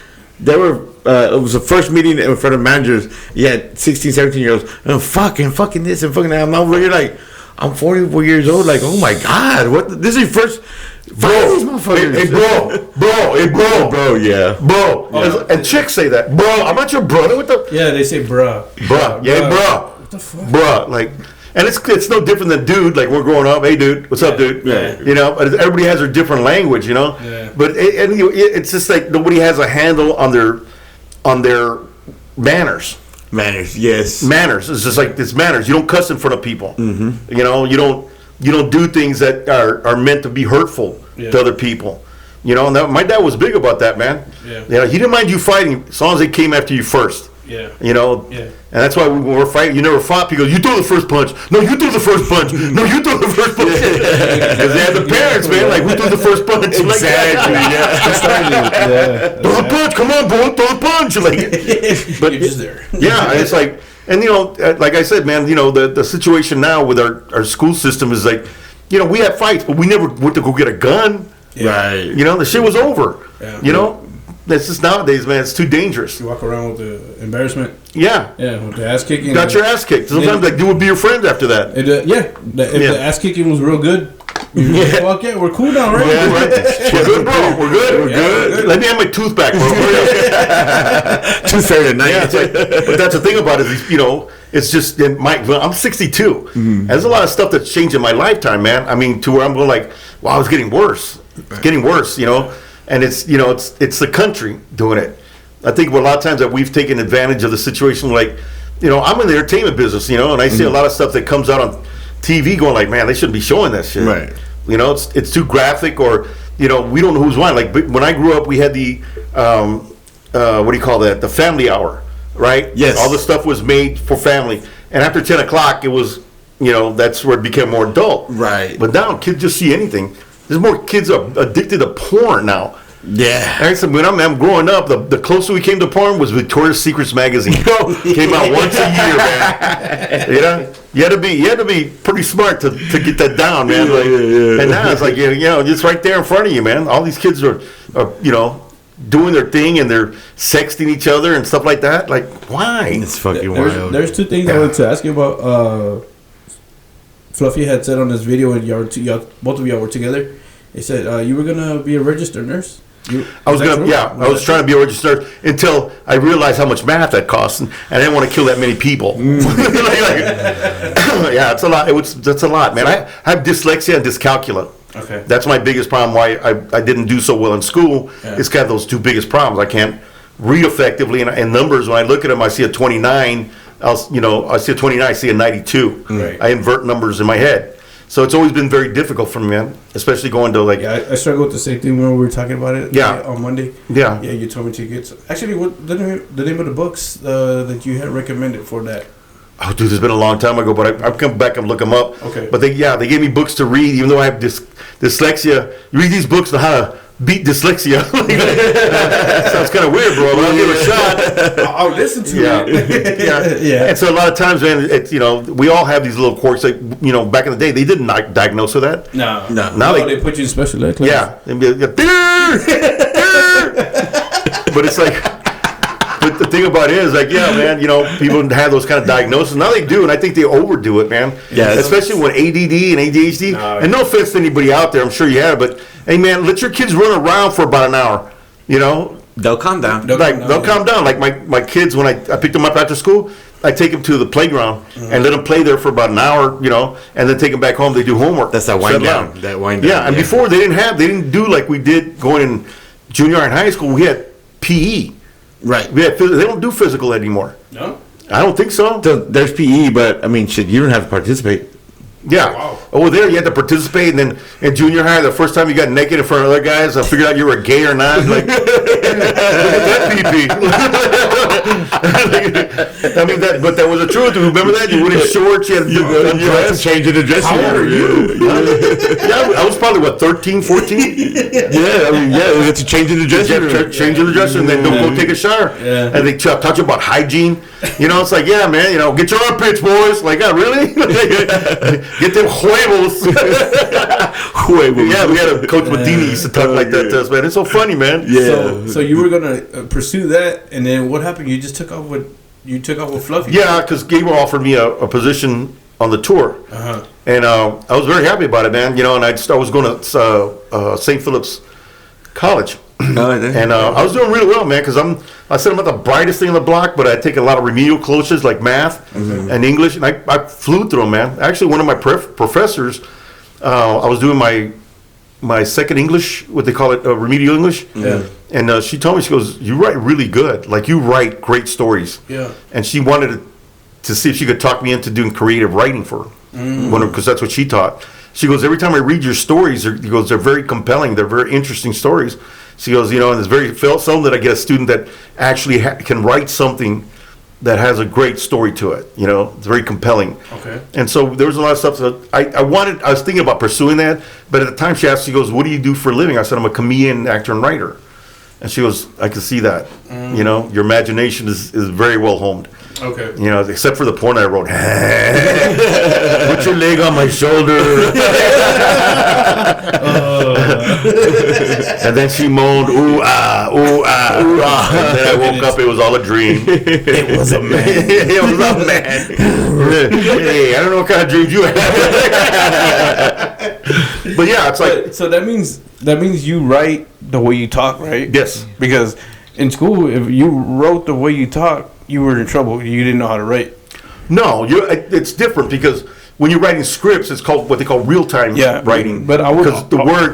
they were. It was the first meeting in front of managers. You had 16, 17-year-olds. Fucking this and fucking that. I'm over here like. I'm 44 years old. Like, oh my god, what? This is your first, bro. Hey, bro. Yeah, bro. And chicks say that, bro. I'm not your brother. What the? Yeah, they say, bruh. Yeah, bruh. What the fuck? Bruh, like, and it's no different than dude. Like, we're growing up. Hey, dude, what's up, dude? Yeah. Everybody has their different language. Yeah. But it's just like nobody has a handle on their manners. Manners, yes. Manners. It's just like it's manners. You don't cuss in front of people. Mm-hmm. You don't do things that are meant to be hurtful to other people. And my dad was big about that, man. Yeah. He didn't mind you fighting as long as they came after you first. Yeah. And that's why when we're fighting, you never fought because you threw the first punch. No, you threw the first punch. No, you threw the first punch. Because they had the parents, man, like, we threw the first punch. Exactly, Throw the punch, come on, boy, throw the punch. But you're just there. Yeah, and it's like, and like I said, man, the situation now with our school system is like, we have fights, but we never went to go get a gun. Yeah. Right. The shit was over. Yeah. That's just nowadays, man. It's too dangerous. You walk around with the embarrassment. Yeah. Yeah, with the ass kicking. Got your ass kicked. Sometimes they would be your friends after that. If the ass kicking was real good, fuck yeah, we're cool now, right? Yeah, right. We're good, bro. We're good. Let me have my tooth back, bro. 2:30 at night. Yeah, but that's the thing about it is, it's just I'm 62. Mm-hmm. There's a lot of stuff that's changed in my lifetime, man. I mean, to where I'm going like, wow, it's getting worse. It's getting worse, And it's it's the country doing it. I think a lot of times that we've taken advantage of the situation. Like, I'm in the entertainment business, and I see a lot of stuff that comes out on TV going like, man, they shouldn't be showing that shit. Right. It's too graphic, or we don't know who's lying. Like when I grew up, we had the what do you call that? The family hour, right? Yes. All the stuff was made for family, and after 10 o'clock, it was that's where it became more adult. Right. But now kids just see anything. There's more kids are addicted to porn now. Yeah. I said, when I'm growing up, the closer we came to porn was Victoria's Secrets magazine. Came out once a year, man. You know, you had to be pretty smart to get that down, man. Like, and now it's like, you know, it's right there in front of you, man. All these kids are you know, doing their thing and they're sexting each other and stuff like that. Like, why? It's fucking wild. There's two things I wanted to ask you about. Fluffy had said on this video, and both of y'all were together. He said you were gonna be a registered nurse. I was trying to be a registered nurse until I realized how much math that costs, and I didn't want to kill that many people. Yeah, it's a lot. That's a lot, man. I have dyslexia and dyscalculia. Okay. That's my biggest problem. Why I didn't do so well in school. Yeah. It's got those two biggest problems. I can't read effectively, and numbers. When I look at them, I see a 29. I see a 29. I see a 92. Right. I invert numbers in my head. So it's always been very difficult for me, man. Especially going to like. Yeah, I struggle with the same thing when we were talking about it. Yeah. On Monday. Yeah. Yeah, you told me to get. Actually, what the name of the books that you had recommended for that? Oh, dude, it's been a long time ago, but I've come back and look them up. Okay. But they gave me books to read, even though I have dyslexia. You read these books on how to beat dyslexia. Sounds kind of weird, bro, but I'll give it a shot. I'll listen to it. Yeah. And so a lot of times, man, it's, you know, we all have these little quirks. Like, you know, back in the day, they didn't diagnose with that. No. Now they put you in special ed class. Yeah. But it's like. But the thing about it is, like, yeah, man, you know, people have those kind of diagnoses. Now they do, and I think they overdo it, man. Yeah. Especially with ADD and ADHD. And no offense to anybody out there, I'm sure you have, but, hey, man, let your kids run around for about an hour, you know? They'll calm down. They'll calm down. Like, my kids, when I picked them up after school, I take them to the playground and let them play there for about an hour, you know, and then take them back home. They do homework. That's that wind down. That wind down. Yeah, and before they didn't do like we did going in junior and high school. We had PE. Right. They don't do physical anymore. No? I don't think so. So there's PE, but I mean, shit, you don't have to participate. Yeah. Wow. Over there, you had to participate, and then in junior high, the first time you got naked in front of other guys, I figured out you were gay or not. Like, look at that pee-pee. I mean, but that was the truth. Remember that? You were in shorts, you had to change in the dressing room. How old are you? Yeah, I was probably, 13, 14? Yeah, I mean, we had to change in the dressing room. Change in the dressing room, then don't go take a shower. Yeah. And they talk you about hygiene. You know, it's like, yeah, man, you know, get your armpits, boys. Like, yeah, really? Get them huevos. Yeah, we had a Coach Medina used to talk like that to us, man. It's so funny, man. Yeah. So you were gonna pursue that, and then what happened? You just took off with Fluffy. Yeah, because Gabriel offered me a position on the tour, and I was very happy about it, man. You know, and I was going to St. Philip's College. And I was doing really well, man, because I said I'm not the brightest thing on the block, but I take a lot of remedial courses like math and English, and I flew through them, man. Actually, one of my professors, I was doing my second English, what they call it, remedial English. Yeah. And she told me, she goes, you write really good. Like, you write great stories. Yeah. And she wanted to see if she could talk me into doing creative writing for her, because that's what she taught. She goes, every time I read your stories, they're very compelling. They're very interesting stories. She goes, you know, and it's very seldom that I get a student that actually can write something that has a great story to it. You know, it's very compelling. Okay. And so there was a lot of stuff that I was thinking about pursuing that, but at the time she asked, she goes, what do you do for a living? I said, I'm a comedian, actor, and writer. And she goes, I can see that. You know, your imagination is very well honed. Okay. You know, except for the porn I wrote. Put your leg on my shoulder. And then she moaned, ooh, ah, ooh, ah, ooh, ah. And then I woke up, it was all a dream. It was a man. It was a man. Hey, I don't know what kind of dreams you had. But yeah, it's like. So that means you write the way you talk, right? Yes. Because in school, if you wrote the way you talk, you were in trouble. You didn't know how to write. No, it's different because when you're writing scripts, it's called what they call real-time writing. But because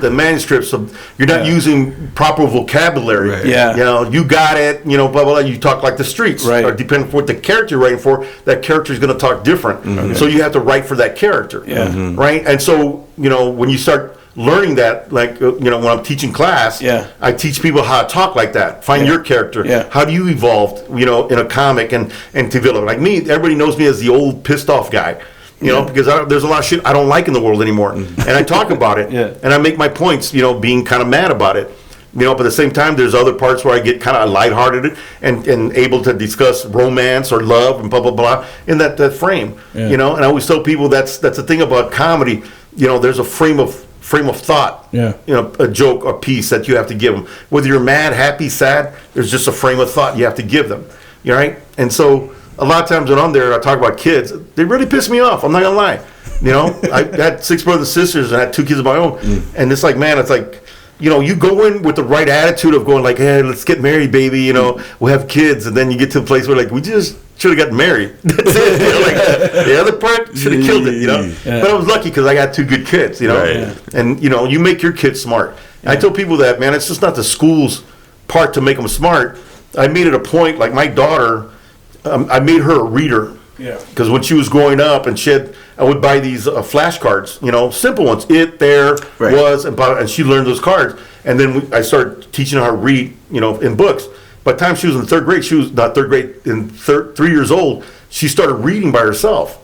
the manuscripts, you're not using proper vocabulary. Right. Yeah. You know, you got it. You know, blah blah blah. You talk like the streets. Right. Or depending on what the character you're writing for, that character is going to talk different. Mm-hmm. So you have to write for that character. Yeah. Mm-hmm. Right. And so when you start learning that, like when I'm teaching class, I teach people how to talk like that. Find your character. Yeah. How do you evolve? In a comic and develop. Like me, everybody knows me as the old pissed off guy. You know, because there's a lot of shit I don't like in the world anymore, and I talk about it, and I make my points. Being kind of mad about it. You know, but at the same time, there's other parts where I get kind of lighthearted and able to discuss romance or love and blah blah blah in that frame. Yeah. You know, and I always tell people that's the thing about comedy. You know, there's a frame of thought. Yeah. You know, a joke, a piece that you have to give them. Whether you're mad, happy, sad, there's just a frame of thought you have to give them. You know, right? And so a lot of times when I'm there and I talk about kids, they really piss me off. I'm not gonna lie. You know, I had 6 brothers and sisters and I had 2 kids of my own, and it's like, man, it's like, you know, you go in with the right attitude of going like, hey, let's get married, baby. You know, we'll have kids, and then you get to a place where like, we just should have gotten married. That's it. You know, like, the other part should have killed it. You know, but I was lucky because I got 2 good kids. You know, and you know, you make your kids smart. I tell people that, man, it's just not the school's part to make them smart. I made it a point, like my daughter, I made her a reader. Yeah. Because when she was growing up, and I would buy these flashcards, you know, simple ones. It, there, was, and she learned those cards. And then I started teaching her how to read, you know, in books. By the time she was in 3rd grade, she was not 3rd grade, in 3 years old, she started reading by herself.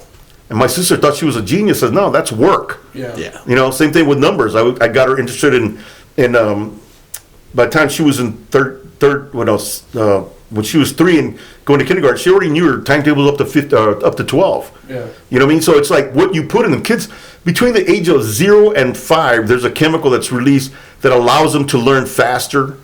And my sister thought she was a genius. Says, no, that's work. Yeah. You know, same thing with numbers. I got her interested in by the time she was in when she was 3 and going to kindergarten, she already knew her timetables up to 12. Yeah. You know what I mean? So it's like what you put in them. Kids between the age of 0 and 5, there's a chemical that's released that allows them to learn faster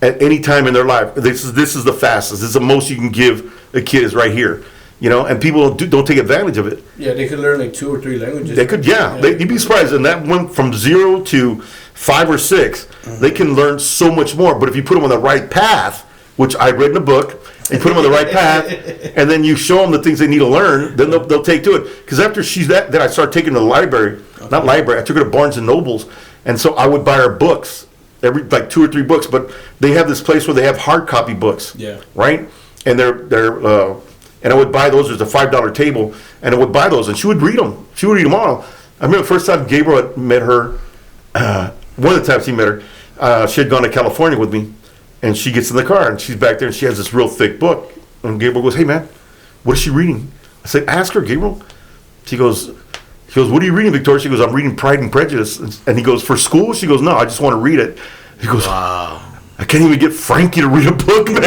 at any time in their life. This is the fastest. This is the most you can give a kid is right here. You know, and people don't take advantage of it. Yeah, they could learn like 2 or 3 languages. They could, you'd be surprised. And that went from 0 to 5 or 6. They can learn so much more. But if you put them on the right path, which I read in a book, and put them on the right path, and then you show them the things they need to learn, then they'll take to it. Because after then I started taking her to the library. Not library. I took her to Barnes and Nobles, and so I would buy her books every like 2 or 3 books. But they have this place where they have hard copy books. Yeah. Right. And and I would buy those. There's a $5 table, and I would buy those, and she would read them. She would read them all. I remember the first time Gabriel had met her. One of the times he met her, she had gone to California with me. And she gets in the car, and she's back there, and she has this real thick book. And Gabriel goes, hey, man, what is she reading? I said, ask her, Gabriel. He goes, what are you reading, Victoria? She goes, I'm reading Pride and Prejudice. And he goes, for school? She goes, no, I just want to read it. He goes, wow. I can't even get Frankie to read a book, man.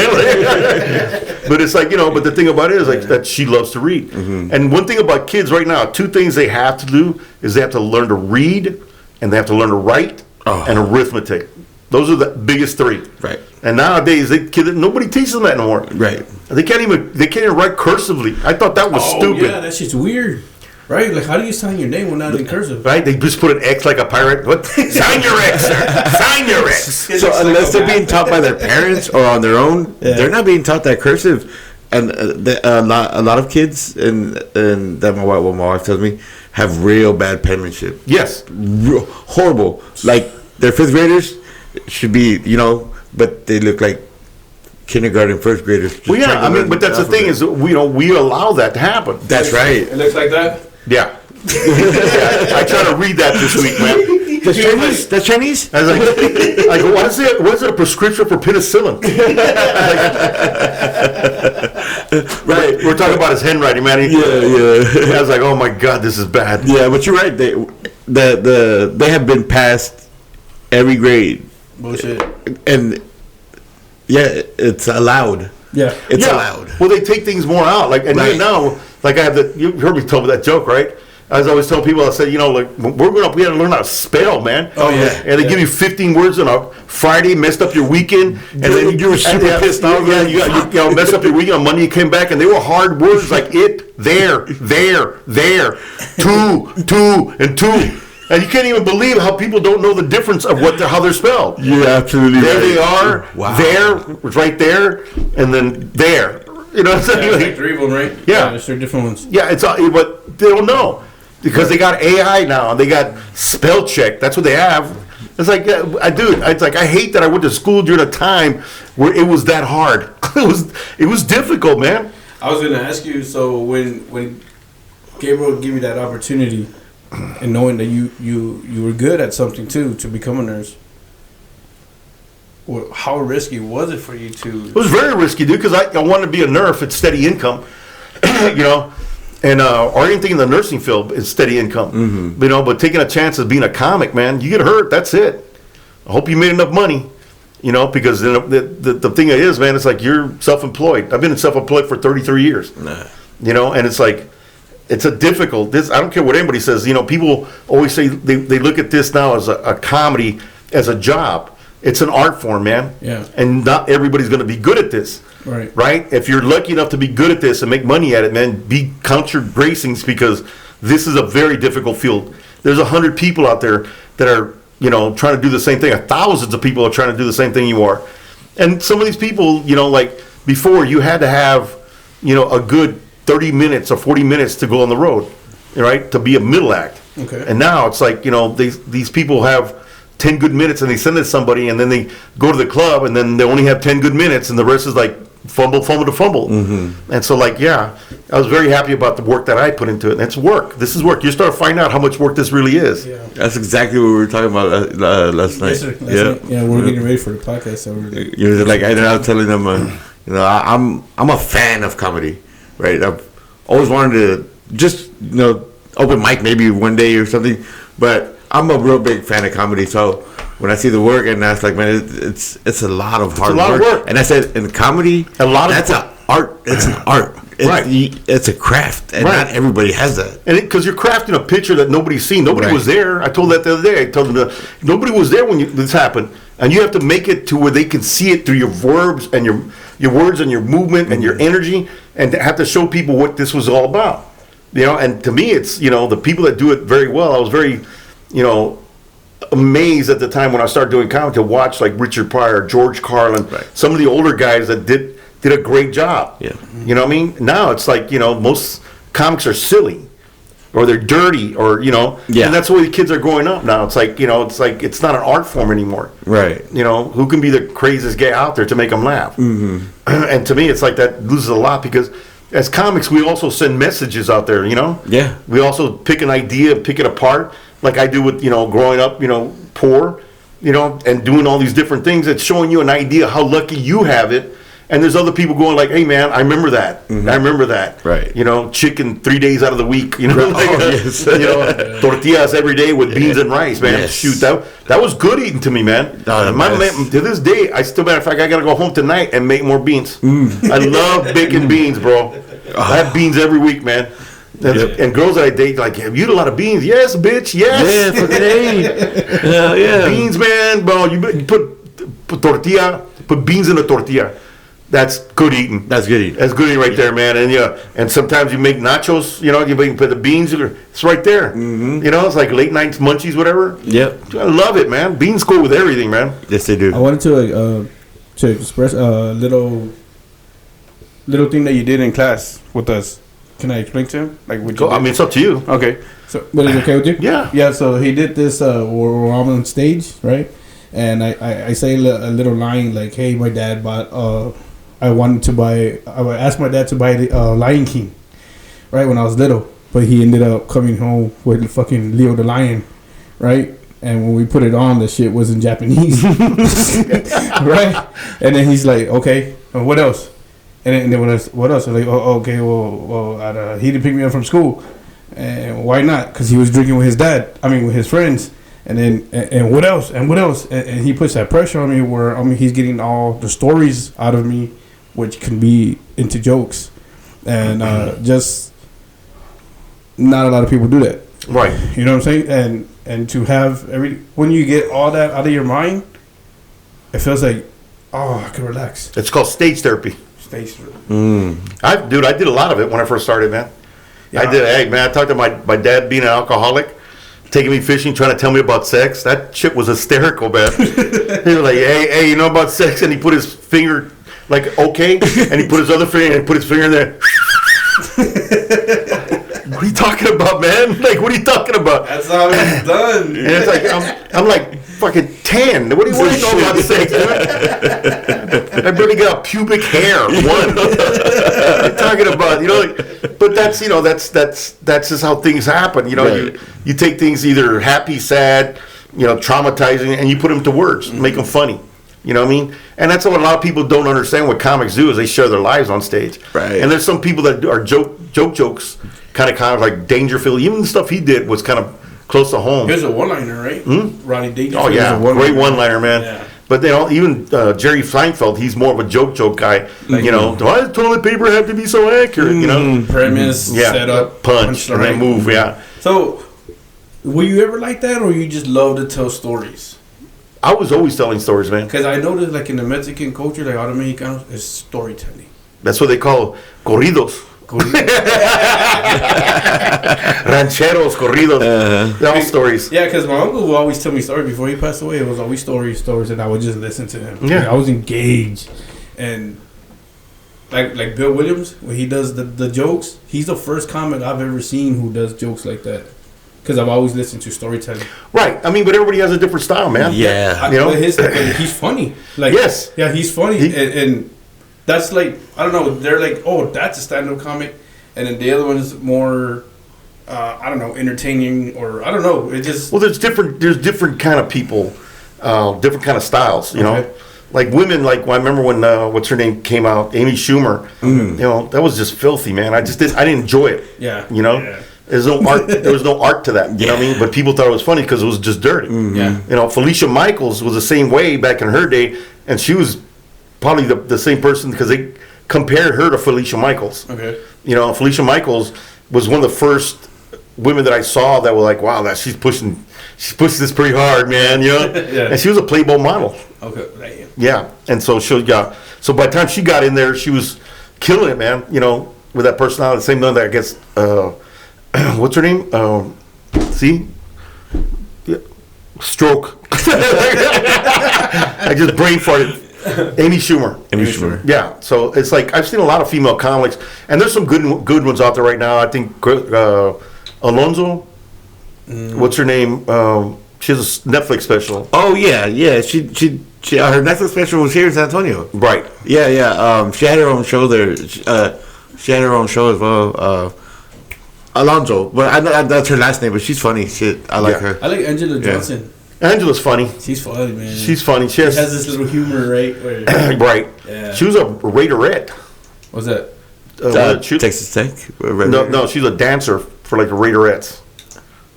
But it's like, you know, but the thing about it is like that she loves to read. Mm-hmm. And one thing about kids right now, 2 things they have to do is they have to learn to read, and they have to learn to write, and arithmetic. Those are the biggest 3. Right. And nowadays, nobody teaches them that anymore. Right. They can't even write cursively. I thought that was stupid. Yeah, that shit's weird. Right? Like, how do you sign your name when not in cursive? Right? They just put an X like a pirate. What? Sign your X, sir. Sign your X. So unless they're being taught by their parents or on their own, they're not being taught that cursive. And a lot of kids, and that my wife tells me, have real bad penmanship. Yes. Horrible. Like, they're 5th graders. Should be, you know, but they look like kindergarten, 1st graders. Well, yeah, I mean, but that's the thing is, we allow that to happen. That's right. It looks like that? Yeah. I try to read that this week, man. That's Chinese? That's Chinese? I was like, I go, what is it? A prescription for penicillin? Right. We're talking about his handwriting, man. Yeah. I was like, oh my God, this is bad. Yeah, but you're right. They have been passed every grade. Bullshit. And yeah, it's allowed. Yeah. It's allowed. Well, they take things more out. Like, and now, like I have you heard me tell that joke, right? I was always telling people, I said, you know, like, when we're growing up, we had to learn how to spell, man. Oh, yeah. And they give you 15 words on a Friday, messed up your weekend. And then you were super pissed off. Yeah, you messed up your weekend. On Monday, you came back, and they were hard words like it, there, two, and two. And you can't even believe how people don't know the difference of how they're spelled. You're absolutely there right. They are. Wow. There, right there, and then there. You know what I'm saying? Yeah, it's like 3 of them, right? Yeah. There's 3 different ones. Yeah, it's but they don't know because they got AI now. They got spell check. That's what they have. It's like, it's like I hate that I went to school during a time where it was that hard. It was difficult, man. I was gonna ask you. So when Gabriel gave you that opportunity, and knowing that you were good at something too, to become a nurse, how risky was it for you to? It was very risky, dude, because I wanted to be a nurse. It's steady income, you know, and or anything in the nursing field is steady income, you know. But taking a chance of being a comic, man, you get hurt. That's it. I hope you made enough money, You know, because the thing is, man, it's like you're self-employed. I've been self-employed for 33 years. Nah. You know, and it's like, it's a difficult, I don't care what anybody says, you know, people always say they look at this now as a comedy, as a job. It's an art form, man. Yeah. And not everybody's going to be good at this. Right. Right? If you're lucky enough to be good at this and make money at it, man, count your blessings, because this is a very difficult field. There's 100 people out there that are, you know, trying to do the same thing. Thousands of people are trying to do the same thing you are. And some of these people, you know, like before, you had to have, you know, a good 30 minutes or 40 minutes to go on the road, right? To be a middle act. Okay. And now it's like, you know, these people have 10 good minutes and they send it to somebody, and then they go to the club and then they only have 10 good minutes and the rest is like fumble to fumble. Mm-hmm. And so, like, yeah, I was very happy about the work that I put into it. And it's work. This is work. You start to find out how much work this really is. Yeah. That's exactly what we were talking about last night. Yes, sir. Yeah, we're getting ready for the podcast. So You know, like I was telling them, you know, I'm a fan of comedy, right? I've always wanted to just, you know, open mic maybe one day or something, but I'm a real big fan of comedy. So when I see the work, and that's like, man, it's a lot of hard work. And I said, in comedy, that's an art. It's an art. It's a craft, and not everybody has that. And because you're crafting a picture that nobody's seen. Nobody was there. I told that the other day. I told them that nobody was there when this happened, and you have to make it to where they can see it through your verbs and your words and your movement and your energy, and to have to show people what this was all about. You know, and to me, it's, you know, the people that do it very well. I was very, you know, amazed at the time when I started doing comedy to watch like Richard Pryor, George Carlin, some of the older guys that did a great job. Yeah. You know what I mean? Now it's like, you know, most comics are silly or they're dirty, or, you know, and that's the way the kids are growing up now. It's like, you know, it's not an art form anymore. Right. You know, who can be the craziest guy out there to make them laugh? Mm-hmm. And to me, it's like that loses a lot, because as comics, we also send messages out there, you know? Yeah. We also pick an idea, pick it apart, like I do with, you know, growing up, you know, poor, you know, and doing all these different things. It's showing you an idea how lucky you have it. And there's other people going like, hey, man, I remember that. Mm-hmm. I remember that. Right. You know, chicken 3 days out of the week, you know? Yes. You know, tortillas every day with beans and rice, man. Yes. Shoot, that was good eating to me, man. Oh, My man, to this day, matter of fact, I got to go home tonight and make more beans. I love baking beans, bro. I have beans every week, man. And girls that I date, like, have you eaten a lot of beans? Yes, bitch, yes. Yeah, fucking A. Hell yeah. Beans, man, bro. You put tortilla, put beans in a tortilla. That's good eating. That's good eating. That's good eating right there, man. And and sometimes you make nachos. You know, you put the beans. It's right there. Mm-hmm. You know, it's like late night munchies, whatever. Yep. I love it, man. Beans go with everything, man. Yes, they do. I wanted to express a little thing that you did in class with us. Can I explain to him? Like, what you did? I mean, it's up to you. Okay. So, but it's okay with you? Yeah. Yeah. So he did this. We're on stage, right? And I say a little line like, "Hey, my dad bought. I asked my dad to buy the Lion King, right, when I was little, but he ended up coming home with fucking Leo the Lion, right? And when we put it on, the shit was in Japanese, right? And then he's like, okay, what else? And then what else? I was like, oh, okay, well, he didn't pick me up from school, and why not? Because he was drinking with with his friends. And then, and what else? And what else? And he puts that pressure on me where, he's getting all the stories out of me, which can be into jokes. And just not a lot of people do that. Right. You know what I'm saying? And to have when you get all that out of your mind, it feels like, oh, I can relax. It's called stage therapy. Stage therapy. I did a lot of it when I first started, man. Yeah. I did. Hey, man, I talked to my dad being an alcoholic, taking me fishing, trying to tell me about sex. That shit was hysterical, man. He was like, hey, you know about sex? And he put his finger, like, okay, and he put his other finger and put his finger in there. What are you talking about, man? Like, what are you talking about? That's how it's done. And it's like, I'm like fucking 10. What do you want to know about sex, man? I barely got pubic hair. One. What are you talking about? You know, like, but that's, you know, that's just how things happen. You know, right. you take things either happy, sad, you know, traumatizing, and you put them to words, make them funny. You know what I mean? And that's what a lot of people don't understand. What comics do is they share their lives on stage. Right. And there's some people that are jokes, kind of like Dangerfield. Even the stuff he did was kind of close to home. Here's a one-liner, right? Ronnie Dangerfield. Oh yeah, great one-liner, man. Yeah. But even Jerry Seinfeld, he's more of a joke guy. You know, why does toilet paper have to be so accurate? You know, premise, setup, punch, and then move. Yeah. So, were you ever like that, or you just love to tell stories? I was always telling stories, man. Because I noticed, like in the Mexican culture, like all the Mexicanos, it's storytelling. That's what they call corridos. Rancheros, corridos. They're all stories. Yeah, because my uncle would always tell me stories before he passed away. It was always stories, and I would just listen to him. Yeah. Like, I was engaged. And like Bill Williams, when he does the jokes, he's the first comic I've ever seen who does jokes like that. Because I've always listened to storytelling. Right. I mean, but everybody has a different style, man. Yeah. You know? But he's funny. Like, yes. Yeah, he's funny. And that's like, I don't know, they're like, oh, that's a stand-up comic. And then the other one is more, I don't know, entertaining, or I don't know. It just... Well, there's different kind of people, different kind of styles, you know? Like women, like I remember when, what's her name came out, Amy Schumer, you know, that was just filthy, man. I didn't enjoy it. Yeah. You know? Yeah. There was no art to that. You know what I mean? But people thought it was funny because it was just dirty. Yeah. You know, Felicia Michaels was the same way back in her day, and she was probably the same person because they compared her to Felicia Michaels. Okay. You know, Felicia Michaels was one of the first women that I saw that were like, wow, she's pushing this pretty hard, man. You know, Yeah. And she was a Playboy model. Okay. Yeah, and so so by the time she got in there, she was killing it, man. You know, with that personality. Same thing that I guess. What's her name? See? Yeah. Stroke. I just brain farted. Amy Schumer. Yeah, so it's like I've seen a lot of female comics, and there's some good ones out there right now. I think Alonso. What's her name? She has a Netflix special. Oh yeah. She her Netflix special was here in San Antonio. Right. Yeah. She had her own show there. She had her own show as well. Alonso, but I know that's her last name, but she's funny. I like her. I like Angela Johnson. Angela's funny. She's funny, man. She's funny. She has this little humor, right? Right. Yeah. She was a Raiderette. What's that? Texas Tech. No, she's a dancer for like the Raiderettes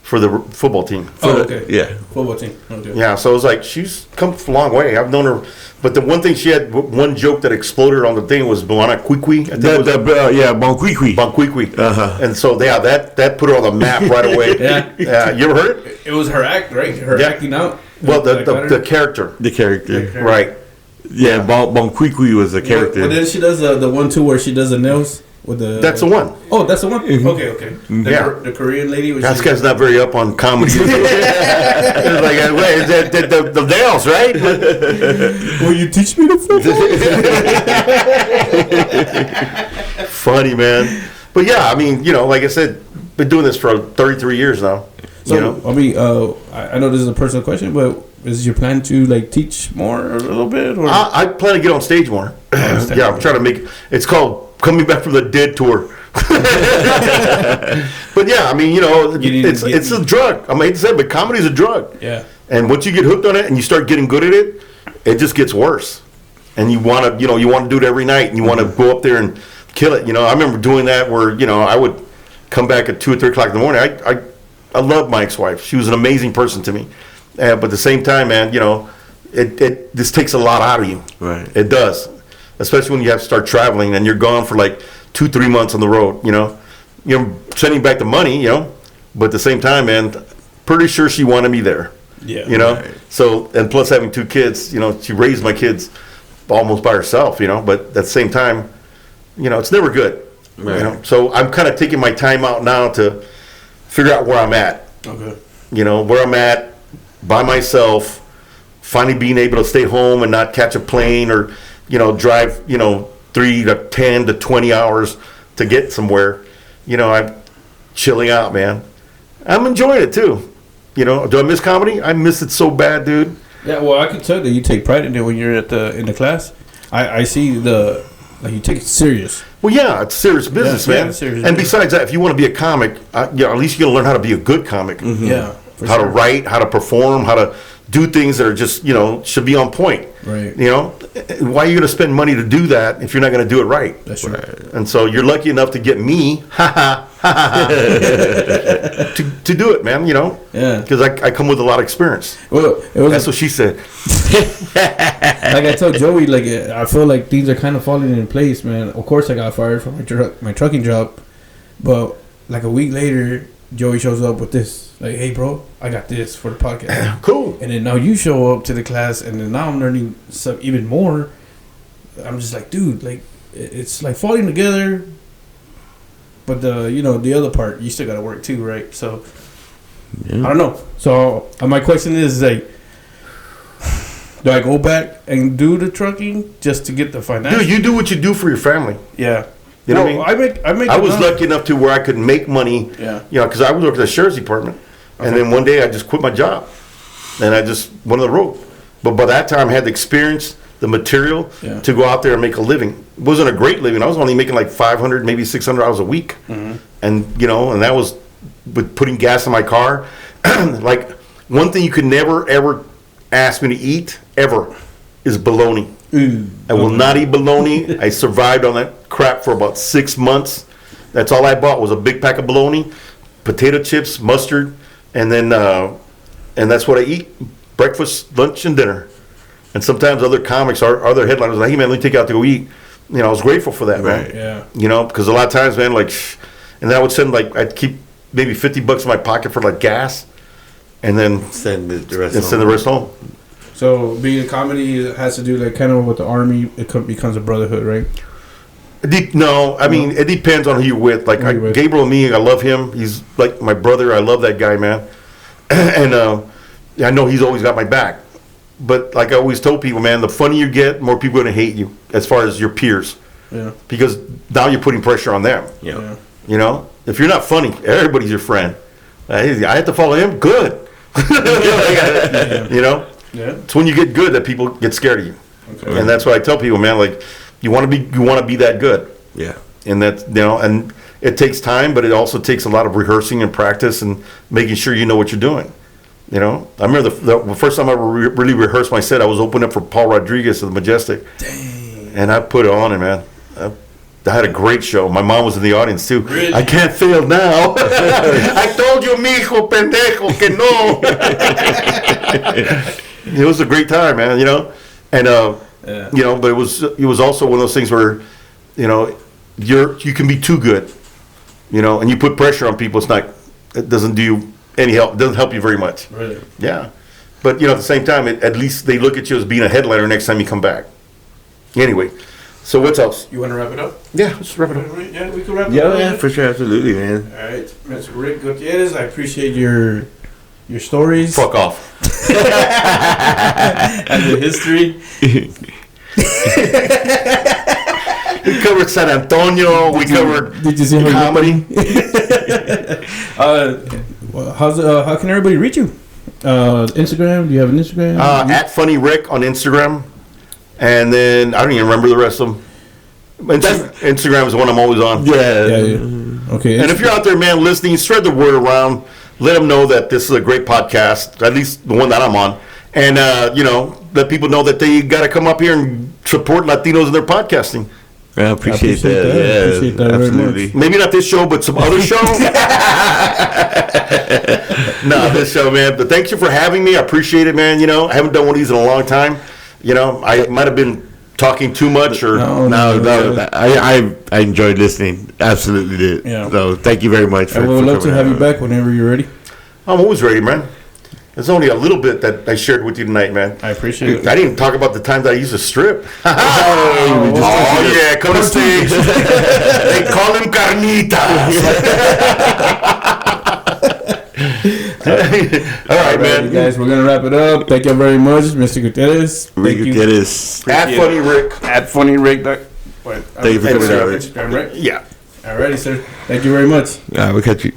for the football team. Okay. Yeah. Football team. Okay. Yeah, so it was like she's come a long way. I've known her, but the one thing she had, one joke that exploded on the thing was Buana Quiqui. Bonquiqui. Bonquiqui. And so that put her on the map right away. Yeah. You ever heard it? It was her act, right? Her acting out. Well, the character. The character. Right. Yeah, Bonquiqui was the character. Well, then she does the 1-2 where she does the nails with the. That's the one. Oh, that's the one. Okay. The Korean lady. That guy's not very up on comedy. It's like, wait, is that the nails, right? Will you teach me to flip? Funny, man. But yeah, I mean, you know, like I said, been doing this for 33 years now. So, you know? I mean, I know this is a personal question, but is your plan to like teach more a little bit? Or? I plan to get on stage more. Yeah, I'm trying to make. It's called Coming Back from the Dead Tour. But yeah, I mean, you know, it's a drug. I mean, but comedy's a drug. Yeah. And once you get hooked on it and you start getting good at it, it just gets worse. And you want to do it every night, and you want to go up there and kill it. You know, I remember doing that where I would come back at 2 or 3 o'clock in the morning. I loved my ex-wife. She was an amazing person to me. But at the same time, man, this takes a lot out of you. Right. It does. Especially when you have to start traveling and you're gone for like 2-3 months on the road, you're sending back the money, but at the same time, man, pretty sure she wanted me there. Yeah. Right. So, and plus having 2 kids, she raised my kids almost by herself, but at the same time, it's never good. Right. So I'm kind of taking my time out now to figure out where I'm at. Okay. Where I'm at by myself, finally being able to stay home and not catch a plane or, drive, 3 to 10 to 20 hours to get somewhere. I'm chilling out, man. I'm enjoying it too. Do I miss comedy? I miss it so bad, dude. Yeah, well, I can tell that you take pride in it when you're in the class. I see you take it serious. Well, yeah, it's serious business, man. Yeah, serious and business. Besides that, if you want to be a comic, at least you got to learn how to be a good comic. Yeah. How to write, how to perform, how to do things that are just, should be on point. Right. Why are you going to spend money to do that if you're not going to do it right? That's right. And so you're lucky enough to get me to do it, man, Yeah. Because I come with a lot of experience. Well, That's what she said. like I told Joey, like I feel like things are kind of falling in place, man. Of course, I got fired from my trucking job, but like a week later, Joey shows up with this. Like, hey, bro, I got this for the podcast. Cool. And then now you show up to the class, and then now I'm learning some even more. I'm just like, dude, like it's like falling together. But the other part, you still got to work too, right? So I don't know. So my question is like, do I go back and do the trucking just to get the financial? Dude, you do what you do for your family. Yeah. You know what I mean? I make. I was lucky enough to where I could make money. Yeah. Because I was working at the sheriff's department, and then one day I just quit my job, and I just went on the road. But by that time, I had the experience, the material to go out there and make a living. It wasn't a great living. I was only making like $500, maybe $600 a week, and and that was with putting gas in my car. Like one thing you could never ever ask me to eat ever is bologna. I will not eat bologna. I survived on that crap for about 6 months. That's all I bought was a big pack of bologna, potato chips, mustard, and then and that's what I eat: breakfast, lunch, and dinner. And sometimes other comics, other headliners, like, hey man, let me take you out to go eat. I was grateful for that, man. Yeah. Because a lot of times, man, like, and then I would send I'd keep maybe $50 in my pocket for gas, and then Send the rest home. So being a comedy has to do like kind of with the army. It becomes a brotherhood, right? No, I mean it depends on who you're with. Like Gabriel and me, I love him. He's like my brother. I love that guy, man. And I know he's always got my back. But like I always told people, man, the funnier you get, more people are gonna hate you as far as your peers. Yeah. Because now you're putting pressure on them. Yeah. If you're not funny, everybody's your friend. I have to follow him. Good. Yeah. It's when you get good that people get scared of you. Okay. And that's why I tell people, man, like you want to be that good. Yeah. And that and it takes time, but it also takes a lot of rehearsing and practice and making sure you know what you're doing. I remember the first time I really rehearsed my set, I was opening up for Paul Rodriguez at the Majestic. Dang. And I put it on, and man, I had a great show. My mom was in the audience too. Really? I can't fail now. I told you, mijo, pendejo, que no. It was a great time, man. And but it was also one of those things where, you can be too good, and you put pressure on people. It doesn't do you any help. It doesn't help you very much. Really? Yeah, but at the same time, at least they look at you as being a headliner next time you come back. Anyway, so what's else? You want to wrap it up? Yeah, let's wrap it up. Yeah, we can wrap it up. Yeah, for sure, absolutely, man. All right, Mr. Rick Gutierrez, I appreciate your stories. Fuck off. And your history. We covered San Antonio. We covered Did you see how comedy. How can everybody reach you? Instagram? Do you have an Instagram? At Funny Rick on Instagram. And then I don't even remember the rest of them. Instagram is the one I'm always on. Yeah. Okay. And if you're out there, man, listening, spread the word around. Let them know that this is a great podcast, at least the one that I'm on. And, let people know that they got to come up here and support Latinos in their podcasting. I appreciate that. Yeah, appreciate that absolutely. very much. Maybe not this show, but some other show. No, this show, man. But thank you for having me. I appreciate it, man. I haven't done one of these in a long time. I might have been talking too much or No. I enjoyed listening. Absolutely did. Yeah. So thank you very much. And we would love to have you back whenever you're ready. I'm always ready, man. There's only a little bit that I shared with you tonight, man. I appreciate it. I didn't talk about the time that I used to strip. Oh, yeah, come to stage. They call him carnitas. All right, man. Guys, we're going to wrap it up. Thank you very much, Mr. Gutierrez. Rick Gutierrez. At Funny Rick. At Funny Rick. Thank you for coming out. Instagram, right? Yeah. Alrighty, sir. Thank you very much. We'll catch you.